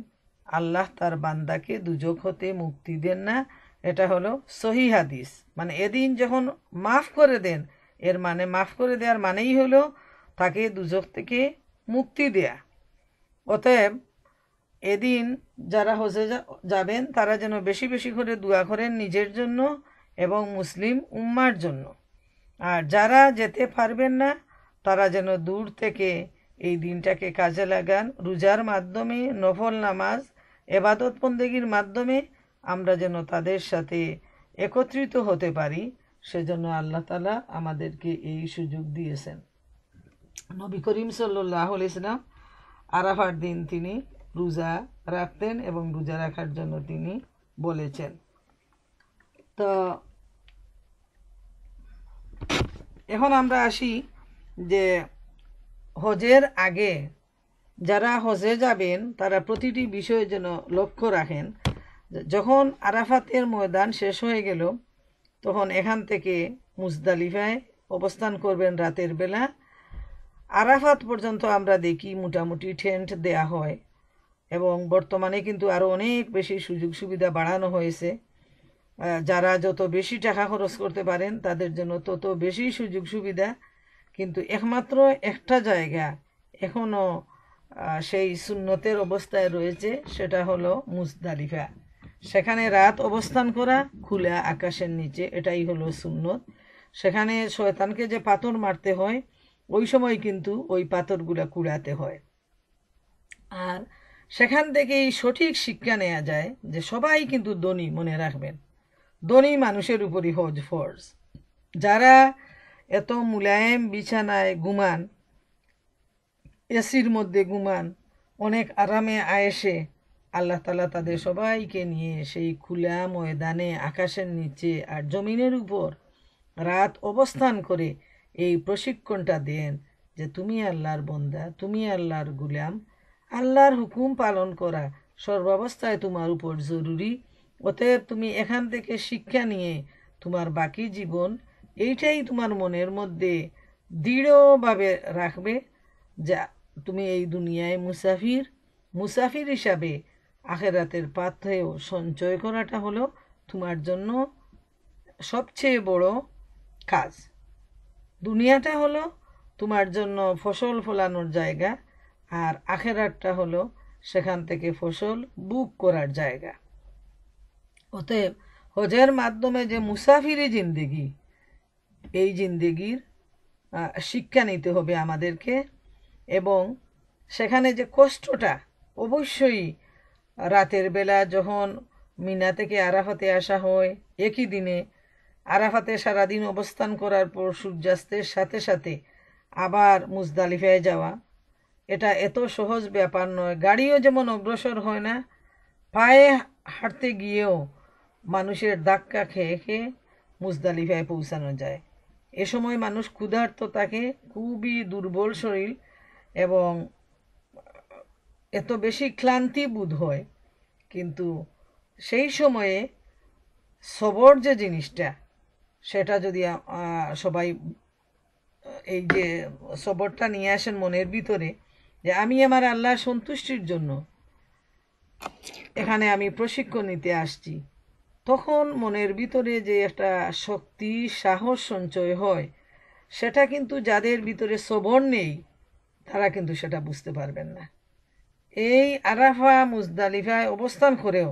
আল্লাহ তার বান্দাকে দুজক হতে মুক্তি দেন না। এটা হলো সহিহ হাদিস। মানে এদিন যখন মাফ করে দেন, এর মানে মাফ করে দেওয়ার মানেই হলো তাকে দুজক থেকে মুক্তি দেয়া। অতএব এদিন যারা হজে যাবেন তারা যেন বেশি বেশি করে দোয়া করেন নিজের জন্য এবং মুসলিম উম্মার জন্য। আর যারা যেতে পারবেন না তারা যেন দূর থেকে এই দিনটাকে কাজে লাগান, রোজার মাধ্যমে, নফল নামাজ, এবাদত বন্দেগীর মাধ্যমে আমরা যেন তাদের সাথে একত্রিত হতে পারি, সেজন্য আল্লাহ তাআলা আমাদেরকে এই সুযোগ দিয়েছেন। নবী করিম সাল্লাল্লাহু আলাইহি সাল্লাম আরাফার দিন তিনি রোজা রাখতেন এবং রোজা রাখার জন্য তিনি বলেছেন। তো এখন আমরা আসি যে হজের আগে যারা হজে যাবেন তারা প্রতিটি বিষয়ে যেন লক্ষ্য রাখেন। যখন আরাফাতের ময়দান শেষ হয়ে গেল তখন এখান থেকে মুজদালিফায় অবস্থান করবেন রাতের বেলা। আরাফাত পর্যন্ত আমরা দেখি মোটামুটি টেন্ট দেয়া হয় এবং বর্তমানে কিন্তু আরও অনেক বেশি সুযোগ সুবিধা বাড়ানো হয়েছে। যারা যত বেশি টাকা খরচ করতে পারেন তাদের জন্য তত বেশি সুযোগ সুবিধা। কিন্তু একমাত্র একটা জায়গা এখনও সেই সুন্নতের অবস্থায় রয়েছে, সেটা হলো মুজদালিফা। সেখানে রাত অবস্থান করা খোলা আকাশের নিচে, এটাই হলো সুন্নত। সেখানে শয়তানকে যে পাথর মারতে হয় ওই সময় কিন্তু ওই পাথরগুলা কুড়াতে হয়। আর সেখান থেকেই সঠিক শিক্ষা নেওয়া যায় যে সবাই কিন্তু ধনী, মনে রাখবেন ধনী মানুষের উপরই হজ ফরজ। যারা এত মুলায়েম বিছানায় ঘুমান, এসির মধ্যে ঘুমান, অনেক আরামে আয়েসে, আল্লাহ তাআলা তাদের সবাইকে নিয়ে সেই খোলা ময়দানে আকাশের নিচে আর জমিনের উপর রাত অবস্থান করে এই প্রশিক্ষণটা দেন যে তুমি আল্লাহর বান্দা, তুমি আল্লাহর গোলাম, আল্লাহর হুকুম পালন করা সর্বাবস্থায় তোমার উপর জরুরি। অতএব তুমি এখান থেকে শিক্ষা নিয়ে তোমার বাকি জীবন এইটাই তোমার মনের মধ্যে দৃঢ়ভাবে রাখবে যে তুমি এই দুনিয়ায় মুসাফির হিসাবে আখিরাতের পাথেও সঞ্চয় করাটা হলো তোমার জন্য সবচেয়ে বড় কাজ। দুনিয়াটা হলো তোমার জন্য ফসল ফলানোর জায়গা, আর আখিরাতটা হলো সেখান থেকে ফসল বুক করার জায়গা। অতএব হজের মাধ্যমে যে মুসাফিরি জিন্দেগি, এই জিন্দেগির শিক্ষা নিতে হবে আমাদেরকে। এবং সেখানে যে কষ্টটা, অবশ্যই রাতের বেলা যখন মিনা থেকে আরাফাতে আসা হয়, একই দিনে আরাফাতে সারাদিন অবস্থান করার পর সূর্যাস্তের সাথে সাথে আবার মুজদালিফায় যাওয়া, এটা এত সহজ ব্যাপার নয়। গাড়িও যেমন অগ্রসর হয় না, পায়ে হাঁটতে গিয়েও মানুষের ধাক্কা খেয়ে খেয়ে মুজদালিফায় পৌঁছানো যায়। এ সময় মানুষ ক্ষুধার্ত থাকে, খুবই দুর্বল শরীর এবং এত বেশি ক্লান্তি বোধ হয়। কিন্তু সেই সময়ে সবর যে জিনিসটা, সেটা যদি সবাই এই যে সবরটা নিয়ে আসেন মনের ভিতরে, যে আমি আমার আল্লাহর সন্তুষ্টির জন্য এখানে আমি প্রশিক্ষণ নিতে আসছি, তখন মনের ভিতরে যে একটা শক্তি সাহস সঞ্চয় হয়, সেটা কিন্তু যাদের ভিতরে সবর নেই তারা কিন্তু সেটা বুঝতে পারবেন না। এই আরাফা মুজদালিফায় অবস্থান করেও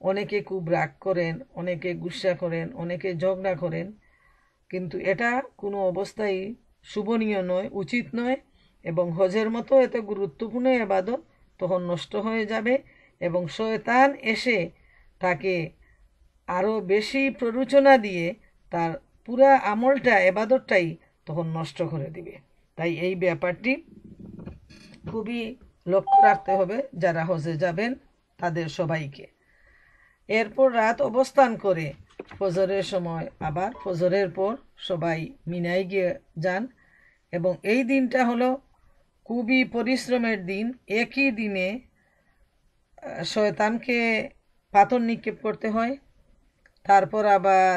অনেকে খুব রাগ করেন, অনেকে গুসা করেন, অনেকে ঝগড়া করেন, কিন্তু এটা কোনো অবস্থায় শুভনীয় নয়, উচিত নয়। এবং হজের মতো এত গুরুত্বপূর্ণ ইবাদত তখন নষ্ট হয়ে যাবে এবং শয়তান এসে তাকে আরও বেশি প্ররোচনা দিয়ে তার পুরা আমলটা, ইবাদতটাই তখন নষ্ট করে দিবে। তাই এই ব্যাপারটি খুবই লক্ষ্য রাখতে হবে যারা হজে যাবেন তাদের সবাইকে। এরপর রাত অবস্থান করে ফজরের সময় আবার ফজরের পর সবাই মিনায় গিয়ে যান। এবং এই দিনটা হলো খুবই পরিশ্রমের দিন। একই দিনে শয়তানকে পাথর নিক্ষেপ করতে হয়, তারপর আবার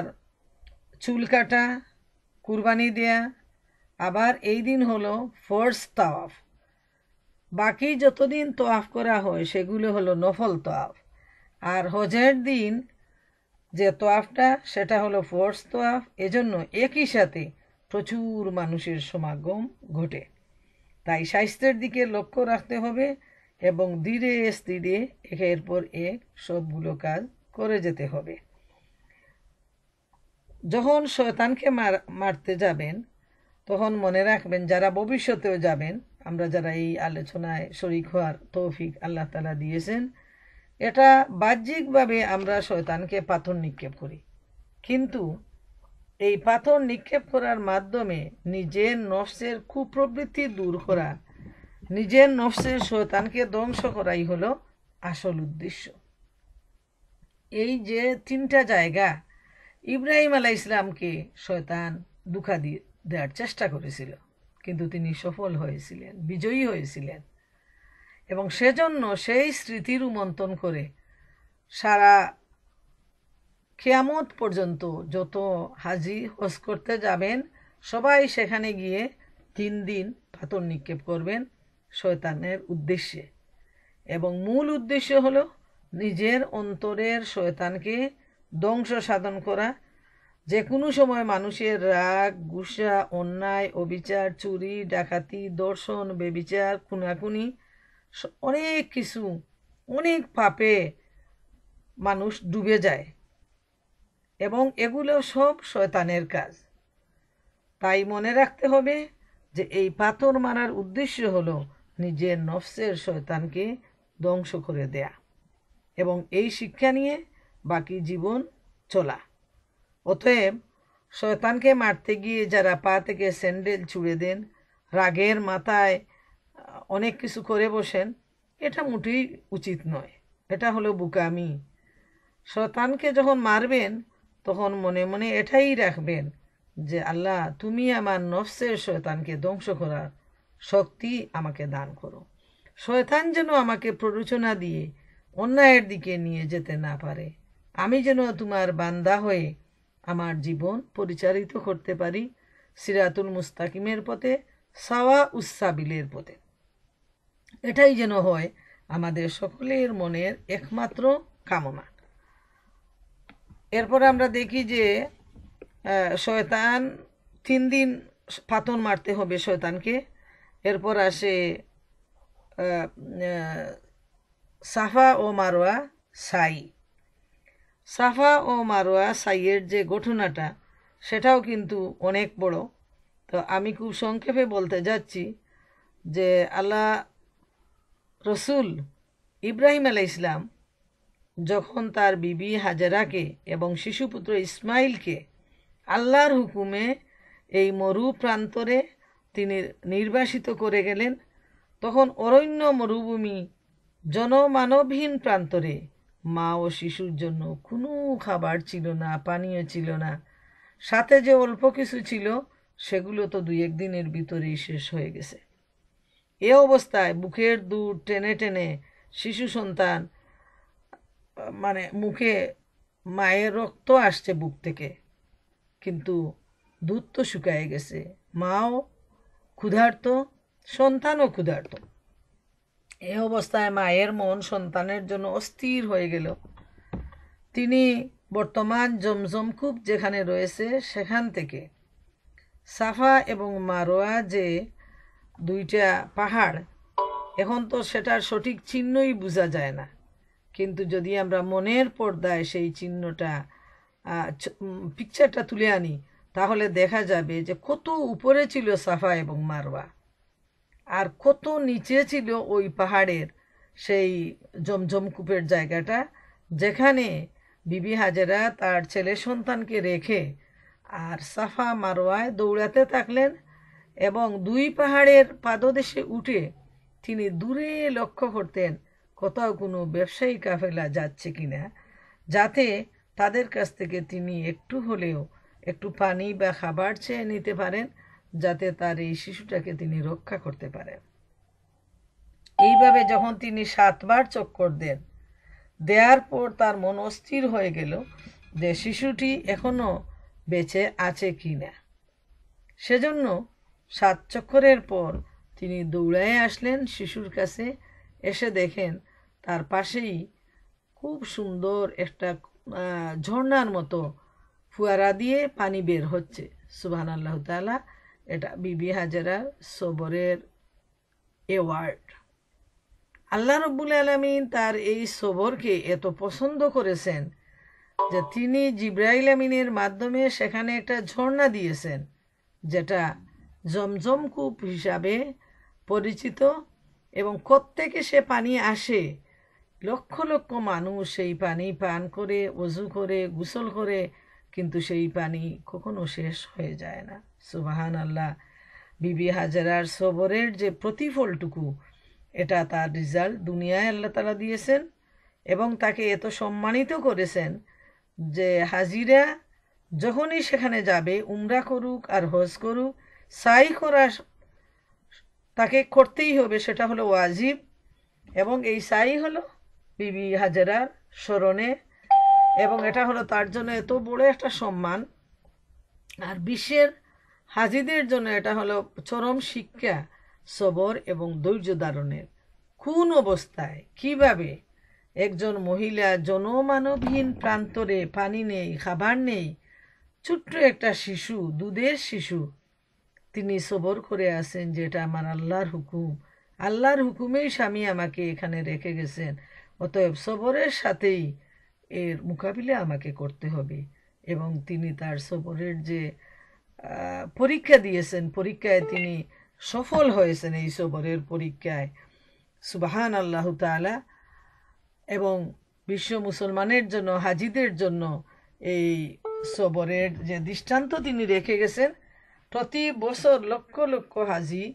চুল কাটা, কুরবানি দেয়া, আবার এই দিন হলো ফরজ তাওয়াফ। বাকি যতদিন তোয়াফ করা হয় সেগুলো হলো নফল তোয়াফ। আর হজের দিন যে তোয়াফটা সেটা হলো ফরজ তোয়াফ। এজন্য একই সাথে প্রচুর মানুষের সমাগম ঘটে। তাই স্বাস্থ্যের দিকে লক্ষ্য রাখতে হবে এবং ধীরে স্থিরে একের পর এক সবগুলো কাজ করে যেতে হবে। যখন শয়তানকে মারতে যাবেন তখন মনে রাখবেন, যারা ভবিষ্যতেও যাবেন, আমরা যারা এই আলোচনায় শরীক হওয়ার তৌফিক আল্লাহ তাআলা দিয়েছেন, এটা বাহ্যিকভাবে আমরা শয়তানকে পাথর নিক্ষেপ করি, কিন্তু এই পাথর নিক্ষেপ করার মাধ্যমে নিজের নফসের কুপ্রবৃত্তি দূর করা, নিজের নফসের শয়তানকে ধ্বংস করাই হলো আসল উদ্দেশ্য। এই যে তিনটা জায়গা ইব্রাহিম আলাইহিস ইসলামকে শয়তান ধোঁকা দেওয়ার চেষ্টা করেছিল, কিন্তু তিনি সফল হয়েছিলেন, বিজয়ী হয়েছিলেন। এবং সেজন্য সেই স্মৃতি রোমন্থন করে সারা কিয়ামত পর্যন্ত যত হাজি হজ করতে যাবেন সবাই সেখানে গিয়ে 3 দিন পাথর নিক্ষেপ করবেন শয়তানের উদ্দেশ্যে। এবং মূল উদ্দেশ্য হলো নিজের অন্তরের শয়তানকে ধ্বংস সাধন করা। যে কোনো সময় মানুষের রাগ, গুসা, অন্যায়, অবিচার, চুরি, ডাকাতি, দর্শন, বেবিচার, খুনাখুনি, অনেক কিছু, অনেক পাপে মানুষ ডুবে যায় এবং এগুলো সব শয়তানের কাজ। তাই মনে রাখতে হবে যে এই পাথর মারার উদ্দেশ্য হলো নিজের নফসের শয়তানকে ধ্বংস করে দেয়া এবং এই শিক্ষা নিয়ে বাকি জীবন চলা। অতএব শয়তানকে মারতে গিয়ে যারা পা থেকে স্যান্ডেল ছুঁড়ে দেন, রাগের মাথায় অনেক কিছু করে বসেন, এটা মোটেই উচিত নয়, এটা হলো বোকামি। শয়তানকে যখন মারবেন তখন মনে মনে এটাই রাখবেন যে আল্লাহ, তুমি আমার নফসের শয়তানকে ধ্বংস করার শক্তি আমাকে দান করো। শয়তান যেন আমাকে প্ররোচনা দিয়ে অন্যায়ের দিকে নিয়ে যেতে না পারে। আমি যেন তোমার বান্দা হয়ে আমার জীবন পরিচালিত করতে পারি সিরাতুল মুস্তাকিমের পথে, সাওয়া উসাবিলের পথে। এটাই যেন হয় আমাদের সকলের মনের একমাত্র কামনা। এরপর আমরা দেখি যে শয়তান 3 দিন পাথর মারতে হবে শয়তানকে। এরপর আসে সাফা ও মারোয়া সাই। সাফা ও মারোয়া সাইয়ের যে ঘটনাটা সেটাও কিন্তু অনেক বড়। তো আমি খুব সংক্ষেপে বলতে যাচ্ছি যে আল্লাহ রসুল ইব্রাহিম আলাইহিস ইসলাম যখন তার বিবি হাজেরাকে এবং শিশুপুত্র ইসমাইলকে আল্লাহর হুকুমে এই মরু প্রান্তরে তিনি নির্বাসিত করে গেলেন, তখন অরণ্য মরুভূমি জনমানবহীন প্রান্তরে মা ও শিশুর জন্য কোনো খাবার ছিল না, পানীয় ছিল না। সাথে যে অল্প কিছু ছিল সেগুলো তো 2-1 দিনের ভিতরেই শেষ হয়ে গেছে। এ অবস্থায় বুকের দুধ টেনে টেনে শিশু সন্তান, মানে মুখে মায়ের রক্ত আসছে বুক থেকে, কিন্তু দুধ তো শুকায় গেছে, মাও ক্ষুধার্ত, সন্তানও ক্ষুধার্ত। এই অবস্থায় মায়ের মন সন্তানের জন্য অস্থির হয়ে গেল। তিনি বর্তমান জমজম কূপ যেখানে রয়েছে সেখান থেকে সাফা এবং মারোয়া যে 2টা পাহাড়, এখন তো সেটার সঠিক চিহ্নই বোঝা যায় না, কিন্তু যদি আমরা মনের পর্দায় সেই চিহ্নটা পিকচারটা তুলে আনি তাহলে দেখা যাবে যে কত উপরে ছিল সাফা এবং মারওয়া আর কত নিচে ছিল ওই পাহাড়ের সেই জমজম কূপের জায়গাটা, যেখানে বিবি হাজেরা তার ছেলে সন্তানকে রেখে আর সাফা মারওয়ায় দৌড়াতে থাকলেন এবং 2 পাহাড়ের পাদদেশে উঠে তিনি দূরে লক্ষ্য করতেন কোথাও কোনো ব্যবসায়ী কাফেলা যাচ্ছে কিনা, যাতে তাদের কাছ থেকে তিনি একটু হলেও একটু পানি বা খাবার চেয়ে নিতে পারেন, যাতে তার এই শিশুটাকে তিনি রক্ষা করতে পারেন। এইভাবে যখন তিনি 7 বার চক্কর দেওয়ার পর তার মন অস্থির হয়ে গেল যে শিশুটি এখনো বেঁচে আছে কিনা। সেজন্য 7 চক্করের পর তিনি দৌড়ায় আসলেন শিশুর কাছে। এসে দেখেন তার পাশেই খুব সুন্দর একটা ঝর্ণার মতো ফুয়ারা দিয়ে পানি বের হচ্ছে। সুবহানাল্লাহ তাআলা, এটা বিবি হাজেরার সবরের অ্যাওয়ার্ড। আল্লাহ রব্বুল আলামিন তার এই সবরকে এত পছন্দ করেছেন যে তিনি জিবরাইল আমিনের মাধ্যমে সেখানে একটা ঝর্ণা দিয়েছেন, যেটা জমজম কূপ হিসাবে পরিচিত। এবং কোত্থেকে সে পানি আসে, লক্ষ লক্ষ মানুষ সেই পানি পান করে, ওযু করে, গোসল করে কিন্তু সেই পানি কখনো শেষ হয়ে যায় না। সুবহান আল্লাহ। বিবি হাজেরার সবরের যে প্রতিফলটুকু, এটা তার রেজাল্ট দুনিয়ায় আল্লাহ তাআলা দিয়েছেন এবং তাকে এত সম্মানিত করেছেন যে হাজিরা যখনই সেখানে যাবে, উমরা করুক আর হজ করুক, সাই করা তাকে করতেই হবে, সেটা হলো ওয়াজিব। এবং এই সাই হলো বিবি হাজেরার স্মরণে, এবং এটা হলো তার জন্য এত বড় একটা সম্মান। আর বিশ্বের হাজিদের জন্য এটা হলো চরম শিক্ষা, সবর এবং ধৈর্য ধারণের। কোন অবস্থায় কিভাবে একজন মহিলা জনমানবহীন প্রান্তরে, পানি নেই, খাবার নেই, ছোট্ট একটা শিশু, দুধের শিশু, তিনি সবর করে আছেন যে এটা আমার আল্লাহর হুকুম, আল্লাহর হুকুমেই স্বামী আমাকে এখানে রেখে গেছেন, অতএব সবরের সাথেই এর মোকাবিলা আমাকে করতে হবে। এবং তিনি তার সবরের যে পরীক্ষা দিয়েছেন, পরীক্ষায় তিনি সফল হয়েছেন এই সবরের পরীক্ষায়। সুবহান আল্লাহ তাআলা। এবং বিশ্ব মুসলমানের জন্য, হাজিদের জন্য এই সবরের যে দৃষ্টান্ত তিনি রেখে গেছেন, প্রতি বছর লক্ষ লক্ষ হাজি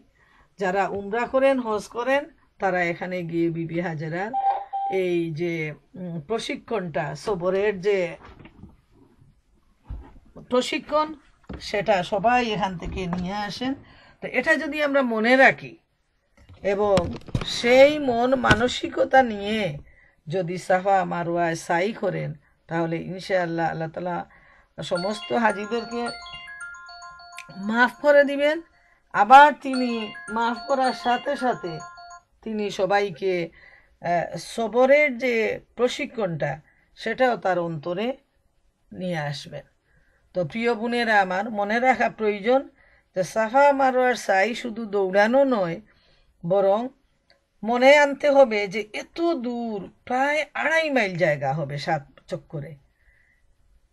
যারা উমরা করেন, হজ করেন, তারা এখানে গিয়ে বিবি হাজেরার এই যে প্রশিক্ষণটা, সবরের যে প্রশিক্ষণ, সেটা সবাই এখান থেকে নিয়ে আসেন। তো এটা যদি আমরা মনে রাখি এবং সেই মন মানসিকতা নিয়ে যদি সাফা মারওয়ায় সাই করেন, তাহলে ইনশাআল্লাহ আল্লাহ তাআলা সমস্ত হাজিদেরকে মাফ করে দিবেন। আবার তিনি মাফ করার সাথে সাথে তিনি সবাইকে সবরের যে প্রশিক্ষণটা, সেটাও তার অন্তরে নিয়ে আসবেন। তো প্রিয় বোনেরা আমার, মনে রাখা প্রয়োজন যে সাফা মারওয়ার সাই শুধু দৌড়ানো নয়, বরং মনে আনতে হবে যে এত দূর, প্রায় 2.5 মাইল জায়গা হবে 7 চক্করে,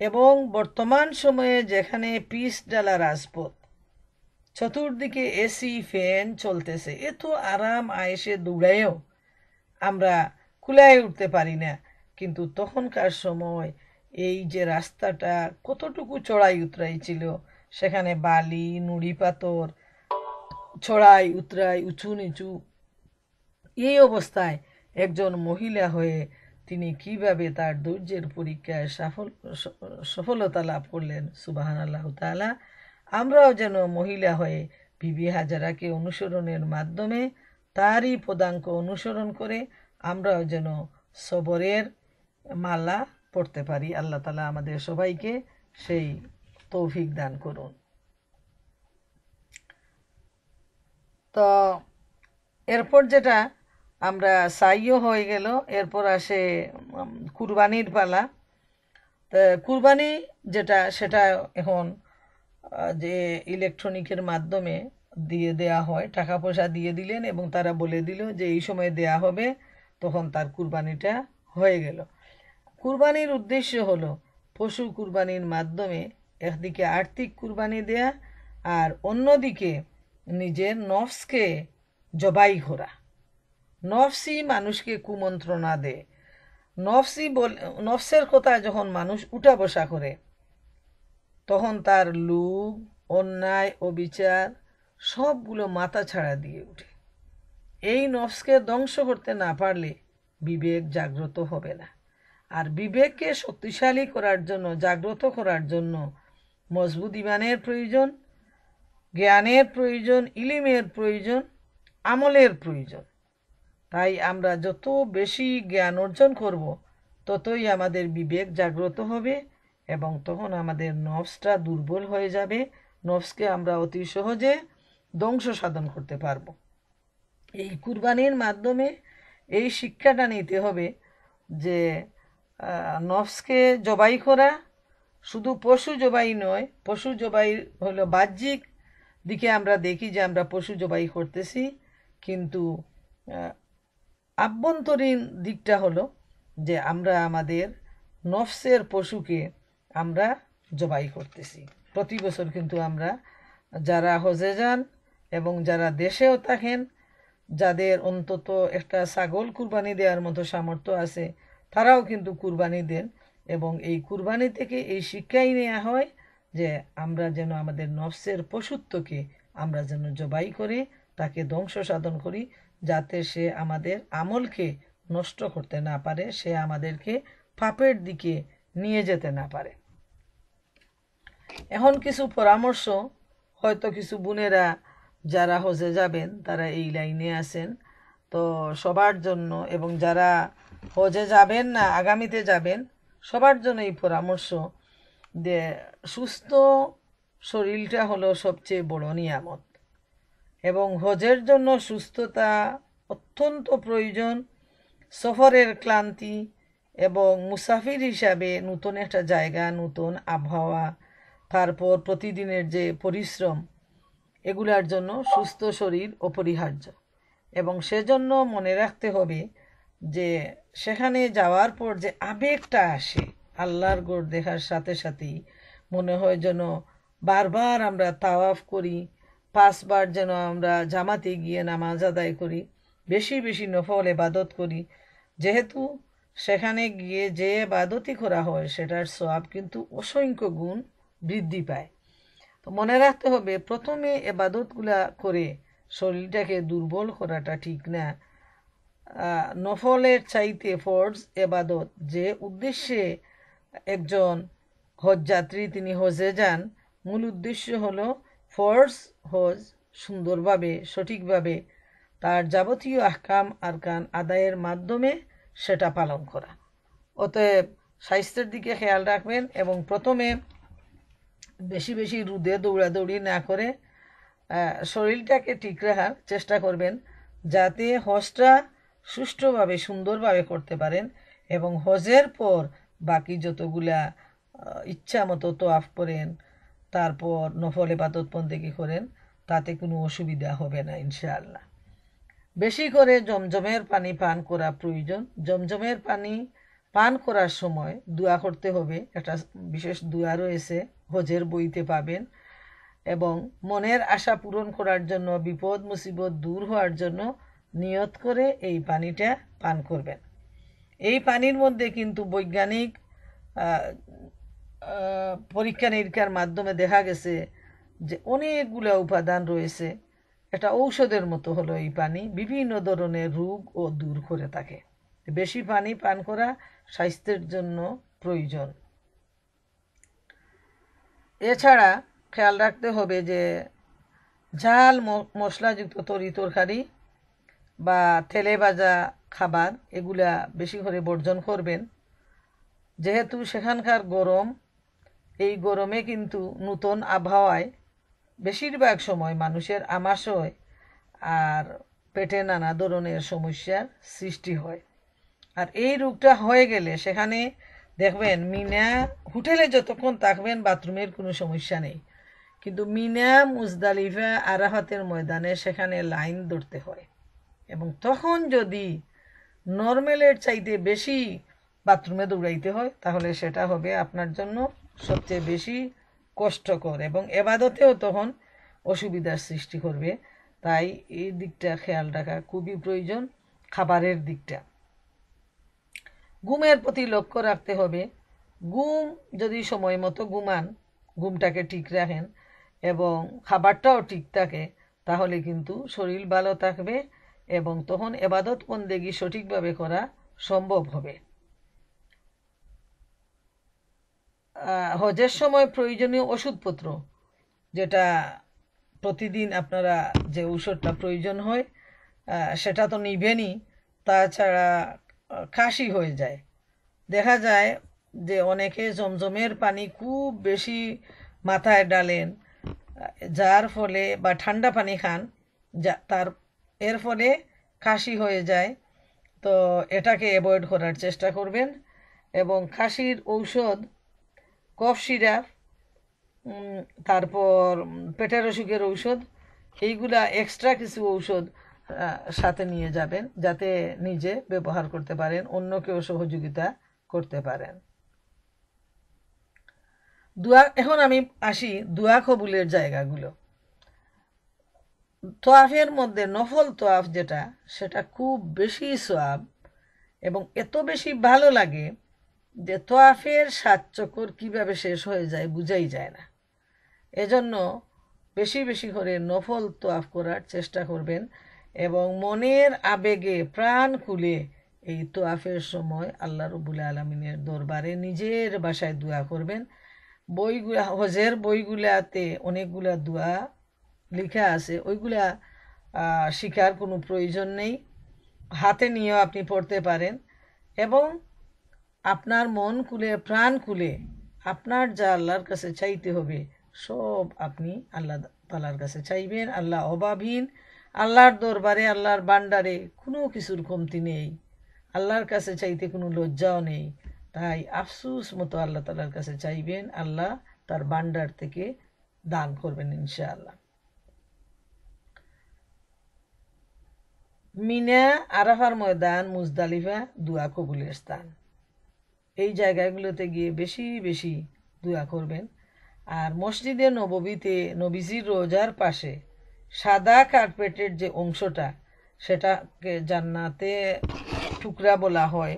এবং বর্তমান সময়ে যেখানে পিচ ডালা রাজপথ, চতুর্দিকে এসি ফ্যান চলতেছে, এত আরাম আয়েসে দৌড়ায়ও আমরা কুলায় উঠতে পারি না। কিন্তু তখনকার সময় এই যে রাস্তাটা কতটুকু চড়াই উতরাই ছিল, সেখানে বালি, নুড়ি পাথর, চড়াই উতরাই, উঁচু নিচু, এই অবস্থায় একজন মহিলা হয়ে তিনি কিভাবে তার ধৈর্যের পরীক্ষায় সফলতা লাভ করলেন। সুবহানাল্লাহ তাআলা। আমরাও যেন মহিলা হয়ে বিবি হাজেরাকে অনুসরণের মাধ্যমে, তারই পদাঙ্ক অনুসরণ করে আমরাও যেন সবরের মালা পড়তে পারি। আল্লাহ তাআলা আমাদের সবাইকে সেই তৌফিক দান করুন। তো এরপর যেটা আমরা সাইও হয়ে গেল, এরপর আসে কুরবানির পালা। তো কুরবানি যেটা, সেটা এখন যে ইলেকট্রনিকের মাধ্যমে দিয়ে দেয়া হয়, টাকা পয়সা দিয়ে দিলেন এবং তারা বলে দিল যে এই সময় দেয়া হবে, তখন তার কুরবানিটা হয়ে গেল। কুরবানির উদ্দেশ্য হলো পশু কুরবানির মাধ্যমে একদিকে আর্থিক কুরবানি দেয়া, আর অন্যদিকে নিজের নফসকে জবাই করা। নফসই মানুষকে কুমন্ত্রণা দেয়। নফসের কথা যখন মানুষ উঠা বসা করে, তখন তার লোভ, অন্যায়, অবিচার সবগুলো মাথা ছাড়া দিয়ে ওঠে। এই নফসকে ধ্বংস করতে না পারলে বিবেক জাগ্রত হবে না। আর বিবেককে শক্তিশালী করার জন্য, জাগ্রত করার জন্য মজবুত ইমানের প্রয়োজন, জ্ঞানের প্রয়োজন, ইলমের প্রয়োজন, আমলের প্রয়োজন। তাই আমরা যত বেশি জ্ঞান অর্জন করব, ততই আমাদের বিবেক জাগ্রত হবে এবং তখন আমাদের নফসটা দুর্বল হয়ে যাবে। নফসকে আমরা অতি সহজে ধ্বংস সাধন করতে পারব। এই কুরবানির মাধ্যমে এই শিক্ষাটা নিতে হবে যে নফসকে জবাই করা শুধু পশু জবাই নয়। পশু জবাই হলো বাহ্যিক দিকে আমরা দেখি যে আমরা পশু জবাই করতেছি, কিন্তু আভ্যন্তরীণ দিকটা হলো যে আমরা আমাদের নফসের পশুকে আমরা জবাই করতেছি। প্রতি বছর কিন্তু আমরা যারা হজে যান এবং যারা দেশেও থাকেন, যাদের অন্তত একটা ছাগল কুরবানি দেওয়ার মতো সামর্থ্য আছে, তারাও কিন্তু কুরবানি দেন। এবং এই কুরবানি থেকে এই শিক্ষাই নেওয়া হয় যে আমরা যেন আমাদের নফসের পশুত্বকে আমরা যেন জবাই করে তাকে ধ্বংস সাধন করি, যাতে সে আমাদের আমলকে নষ্ট করতে না পারে, সে আমাদেরকে পাপের দিকে নিয়ে যেতে না পারে। এখন কিছু পরামর্শ, হয়তো কিছু বোনেরা যারা হজে যাবেন তারা এই লাইনে আছেন, তো সবার জন্য এবং যারা হজে যাবেন না আগামীতে যাবেন সবার জন্য এই পরামর্শ যে সুস্থ শরীরটা হলো সবচেয়ে বড় নিয়ামত এবং হজের জন্য সুস্থতা অত্যন্ত প্রয়োজন। সফরের ক্লান্তি এবং মুসাফির হিসাবে নতুন একটা জায়গা, নতুন আবহাওয়া, তারপর প্রতিদিনের যে পরিশ্রম, এগুলার জন্য সুস্থ শরীর অপরিহার্য এবং সেজন্য মনে রাখতে হবে যে সেখানে যাওয়ার পর যে আবেগটা আসে আল্লাহর গড় দেখার সাথে সাথেই মনে হয় যেন বারবার আমরা তাওয়াফ করি, 5 বার যেন আমরা জামাতে গিয়ে নামাজ আদায় করি, বেশি বেশি নফল ইবাদত করি, যেহেতু সেখানে গিয়ে যে ইবাদতই করা হয় সেটার সওয়াব কিন্তু অসংখ্য গুণ বৃদ্ধি পায়। তো মনে রাখতে হবে প্রথমে ইবাদতগুলা করে শরীরটাকে দুর্বল করাটা ঠিক না। নফলের চাইতে ফরজ ইবাদত, যে উদ্দেশ্যে একজন হজযাত্রী তিনি হজে যান, মূল উদ্দেশ্য হলো ফরজ হজ সুন্দরভাবে সঠিকভাবে তার যাবতীয় আহকাম আরকান আদায়ের মাধ্যমে সেটা পালন করা। অতএব স্বাস্থ্যের দিকে খেয়াল রাখবেন এবং প্রথমে বেশি বেশি রোদে দৌড়াদৌড়ি না করে শরীরটাকে ঠিক রাখার চেষ্টা করবেন, যাতে হজটা সুষ্ঠুভাবে সুন্দরভাবে করতে পারেন এবং হজের পর বাকি যতগুলা ইচ্ছা মতো তোয়াফ করেন, তারপর নফল ইবাদত বন্দেগী করেন, তাতে কোনো অসুবিধা হবে না ইনশাআল্লাহ। বেশি করে জমজমের পানি পান করা প্রয়োজন। জমজমের পানি পান করার সময় দোয়া করতে হবে, একটা বিশেষ দোয়া রয়েছে হজের বইতে পাবেন, এবং মনের আশা পূরণ করার জন্য, বিপদ মুসিবত দূর হওয়ার জন্য নিয়ত করে এই পানিটা পান করবেন। এই পানির মধ্যে কিন্তু বৈজ্ঞানিক পরীক্ষা নিরীক্ষার মাধ্যমে দেখা গেছে যে অনেকগুলো উপাদান রয়েছে। এটা ঔষধের মতো হলো এই পানি, বিভিন্ন ধরনের রোগ ও দূর করে থাকে। বেশি পানি পান করা স্বাস্থ্যের জন্য প্রয়োজন। এছাড়া খেয়াল রাখতে হবে যে ঝাল মশলাযুক্ত তরকারি বা তেলে ভাজা খাবার এগুলা বেশি করে বর্জন করবেন, যেহেতু সেখানকার গরম। এই গরমে কিন্তু নতুন আবহাওয়ায় বেশিরভাগ সময় মানুষের আমাশয় আর পেটে নানা ধরনের সমস্যার সৃষ্টি হয়। আর এই রোগটা হয়ে গেলে সেখানে দেখবেন মিনা হোটেলে যতক্ষণ থাকবেন বাথরুমের কোনো সমস্যা নেই, কিন্তু মিনা মুজদালিফা আরাফাতের ময়দানে সেখানে লাইন ধরতে হয় এবং তখন যদি নর্মালের চাইতে বেশি বাথরুমে দৌড়াইতে হয় তাহলে সেটা হবে আপনার জন্য সবচেয়ে বেশি কষ্টকর এবং এবাদতেও তখন অসুবিধার সৃষ্টি করবে। তাই এই দিকটা খেয়াল রাখা খুবই প্রয়োজন। খাবারের দিকটা, ঘুমের প্রতি লক্ষ্য রাখতে হবে। ঘুম যদি সময় মতো ঘুমান, ঘুমটাকে ঠিক রাখেন এবং খাবারটাও ঠিক থাকে, তাহলে কিন্তু শরীর ভালো থাকবে এবং তখন ইবাদত বন্দেগী সঠিকভাবে করা সম্ভব হবে। হজের সময় প্রয়োজনীয় ওষুধপত্র, যেটা প্রতিদিন আপনারা যে ঔষধটা প্রয়োজন হয় সেটা তো নিবেনই, তাছাড়া কাশি হয়ে যায়। দেখা যায় যে অনেকে জমজমের পানি খুব বেশি মাথায় ডালেন, যার ফলে বা ঠান্ডা পানি খান, এর ফলে কাশি হয়ে যায়। তো এটাকে অ্যাভয়েড করার চেষ্টা করবেন এবং কাশির ঔষধ, কফ সিরাপ, তারপর পেটের অসুখের ঔষধ, এইগুলা এক্সট্রা কিছু ঔষধ সাথে নিয়ে যাবেন, যাতে নিজে ব্যবহার করতে পারেন, অন্যকেও সহযোগিতা করতে পারেন। এখন আমি আসি দোয়া কবুলের জায়গাগুলো। তোয়াফের মধ্যে নফল তোয়াফ সেটা খুব বেশি সওয়াব এবং এত বেশি ভালো লাগে যে তোয়াফের 7 চক্কর কীভাবে শেষ হয়ে যায় বুঝাই যায় না। এজন্য বেশি বেশি করে নফল তোয়াফ করার চেষ্টা করবেন এবং মনের আবেগে প্রাণ খুলে এই তোয়াফের সময় আল্লাহ রব্বুল আলমিনের দরবারে নিজের ভাষায় দোয়া করবেন। বইগুলা হজের বইগুলাতে অনেকগুলা দোয়া লেখা আছে, ওইগুলা শিখার কোনো প্রয়োজন নেই, হাতে নিয়েও আপনি পড়তে পারেন এবং আপনার মন খুলে প্রাণ খুলে আপনার যা আল্লাহর কাছে চাইতে হবে সব আপনি আল্লাহ তাআলার কাছে চাইবেন। আল্লাহ অভাবহীন, আল্লাহর দরবারে আল্লাহর ভান্ডারে কোনো কিছুর কমতি নেই, আল্লাহর কাছে চাইতে কোনো লজ্জাও নেই। তাই আফসুস মতো আল্লাহ তাআলার কাছে চাইবেন, আল্লাহ তার ভান্ডার থেকে দান করবেন ইনশাআল্লাহ। মিনা, আরাফার ময়দান, মুজদালিফা দোয়া কবুলের স্থান। এই জায়গাগুলোতে গিয়ে বেশি বেশি দোয়া করবেন। আর মসজিদে নববীতে নবীজির রোজার পাশে সাদা কার্পেটের যে অংশটা সেটাকে জান্নাতে টুকরা বলা হয়,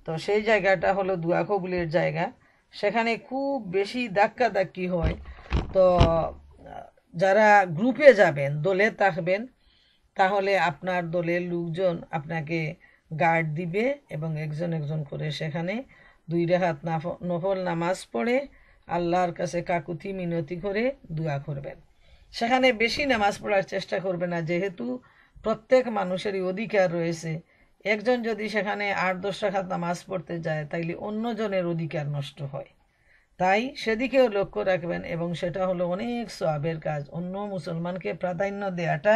তো সেই জায়গাটা হলো দোয়া কবুলের জায়গা। সেখানে খুব বেশি ধাক্কাধাক্কি হয়, তো যারা গ্রুপে যাবেন, দলে থাকবেন, তাহলে আপনার দলের লোকজন আপনাকে গার্ড দিবে এবং একজন একজন করে সেখানে 2 রাকাত নফল নামাজ পড়ে আল্লাহর কাছে কাকুতি মিনতি করে দোয়া করবেন। সেখানে বেশি নামাজ পড়ার চেষ্টা করবে না, যেহেতু প্রত্যেক মানুষেরই অধিকার রয়েছে। একজন যদি সেখানে 8-10 রাকাত নামাজ পড়তে যায় তাইলে অন্যজনের অধিকার নষ্ট হয়, তাই সেদিকেও লক্ষ্য রাখবেন এবং সেটা হলো অনেক সওয়াবের কাজ। অন্য মুসলমানকে প্রাধান্য দেওয়াটা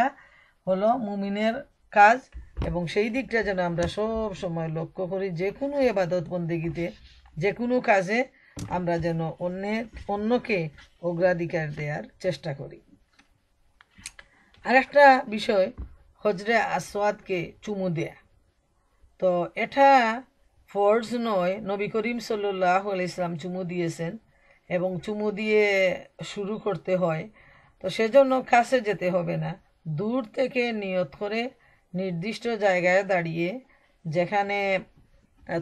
হলো মুমিনের কাজ এবং সেই দিকটা যেন আমরা সব সময় লক্ষ্য করি। যে কোনো ইবাদত বন্দেগীতে, যে কোনো কাজে আমরা যেন অন্যকে অগ্রাধিকার দেওয়ার চেষ্টা করি। আর একটা বিষয়, হজরে আসওয়াদকে চুমু দেয়া, তো এটা ফরজ নয়। নবী করিম সাল্লাল্লাহু আলাইহি সাল্লাম চুমু দিয়েছেন এবং চুমু দিয়ে শুরু করতে হয়, তো সেজন্য কাছে যেতে হবে না, দূর থেকে নিয়ত করে নির্দিষ্ট জায়গায় দাঁড়িয়ে যেখানে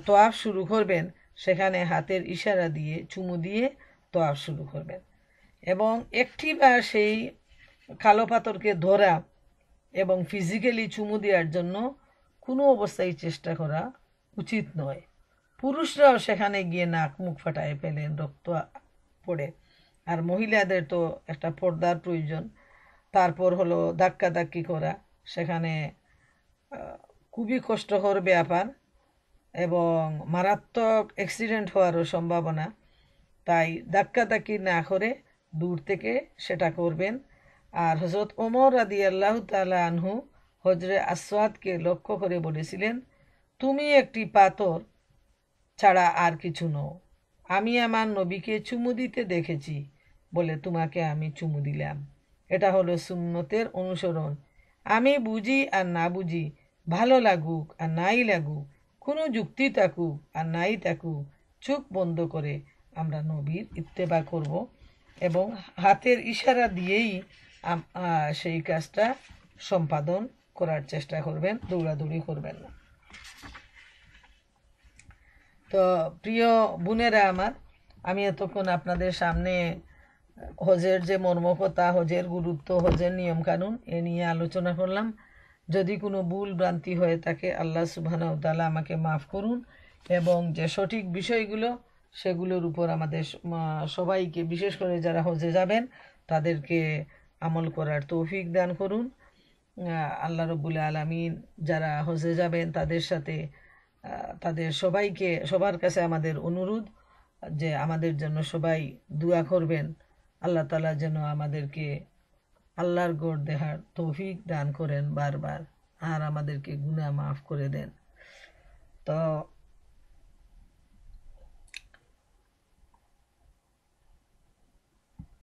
তোয়াফ শুরু করবেন সেখানে হাতের ইশারা দিয়ে চুমু দিয়ে তোয়াফ শুরু করবেন এবং একটিবার সেই কালো পাথরকে ধরা এবং ফিজিক্যালি চুমু দেওয়ার জন্য কোনো অবস্থায় চেষ্টা করা উচিত নয়। পুরুষরাও সেখানে গিয়ে নাক মুখ ফাটায় ফেলেন, রক্ত পড়ে, আর মহিলাদের তো একটা পর্দার প্রয়োজন। তারপর হলো ধাক্কাধাক্কি করা, সেখানে খুবই কষ্টকর ব্যাপার এবং মারাত্মক অ্যাক্সিডেন্ট হওয়ারও সম্ভাবনা। তাই ধাক্কাধাক্কি না করে দূর থেকে সেটা করবেন। আর হযরত ওমর রাদিয়াল্লাহু তাআলা আনহু হজরে আসওয়াদকে লক্ষ্য করে বলেছিলেন, তুমি একটি পাথর ছাড়া আর কিছু নও, আমি আমার নবীকে চুমু দিতে দেখেছি বলে তোমাকে আমি চুমু দিলাম। এটা হলো সুন্নতের অনুসরণ। আমি বুঝি আর না বুঝি, ভালো লাগুক আর নাই লাগুক, কোনো যুক্তি থাকুক আর নাই থাকুক, চোখ বন্ধ করে আমরা নবীর ইত্তেবা করব এবং হাতের ইশারা দিয়েই সেই কাজটা সম্পাদন করার চেষ্টা করবেন, দৌড়াদৌড়ি করবেন না। তো প্রিয় বোনেরা আমার, আমি এতক্ষণ আপনাদের সামনে হজের যে মর্মকথা, হজের গুরুত্ব, হজের নিয়মকানুন এ নিয়ে আলোচনা করলাম। যদি কোনো ভুল ভ্রান্তি হয়ে থাকে আল্লাহ সুবহানাহু ওয়া তাআলা আমাকে মাফ করুন এবং যে সঠিক বিষয়গুলো সেগুলোর উপর আমাদের সবাইকে, বিশেষ করে যারা হজে যাবেন তাদেরকে আমল করার তৌফিক দান করুন। আল্লাহ রব্বুল আলামিন যারা হজে যাবেন তাদের সাথে তাদের সবাইকে, সবার কাছে আমাদের অনুরোধ যে আমাদের জন্য সবাই দোয়া করবেন, আল্লাহ তাআলা যেন আমাদেরকে আল্লাহর গড় দেখার তৌফিক দান করেন বারবার, আর আমাদেরকে গুনাহ মাফ করে দেন। তো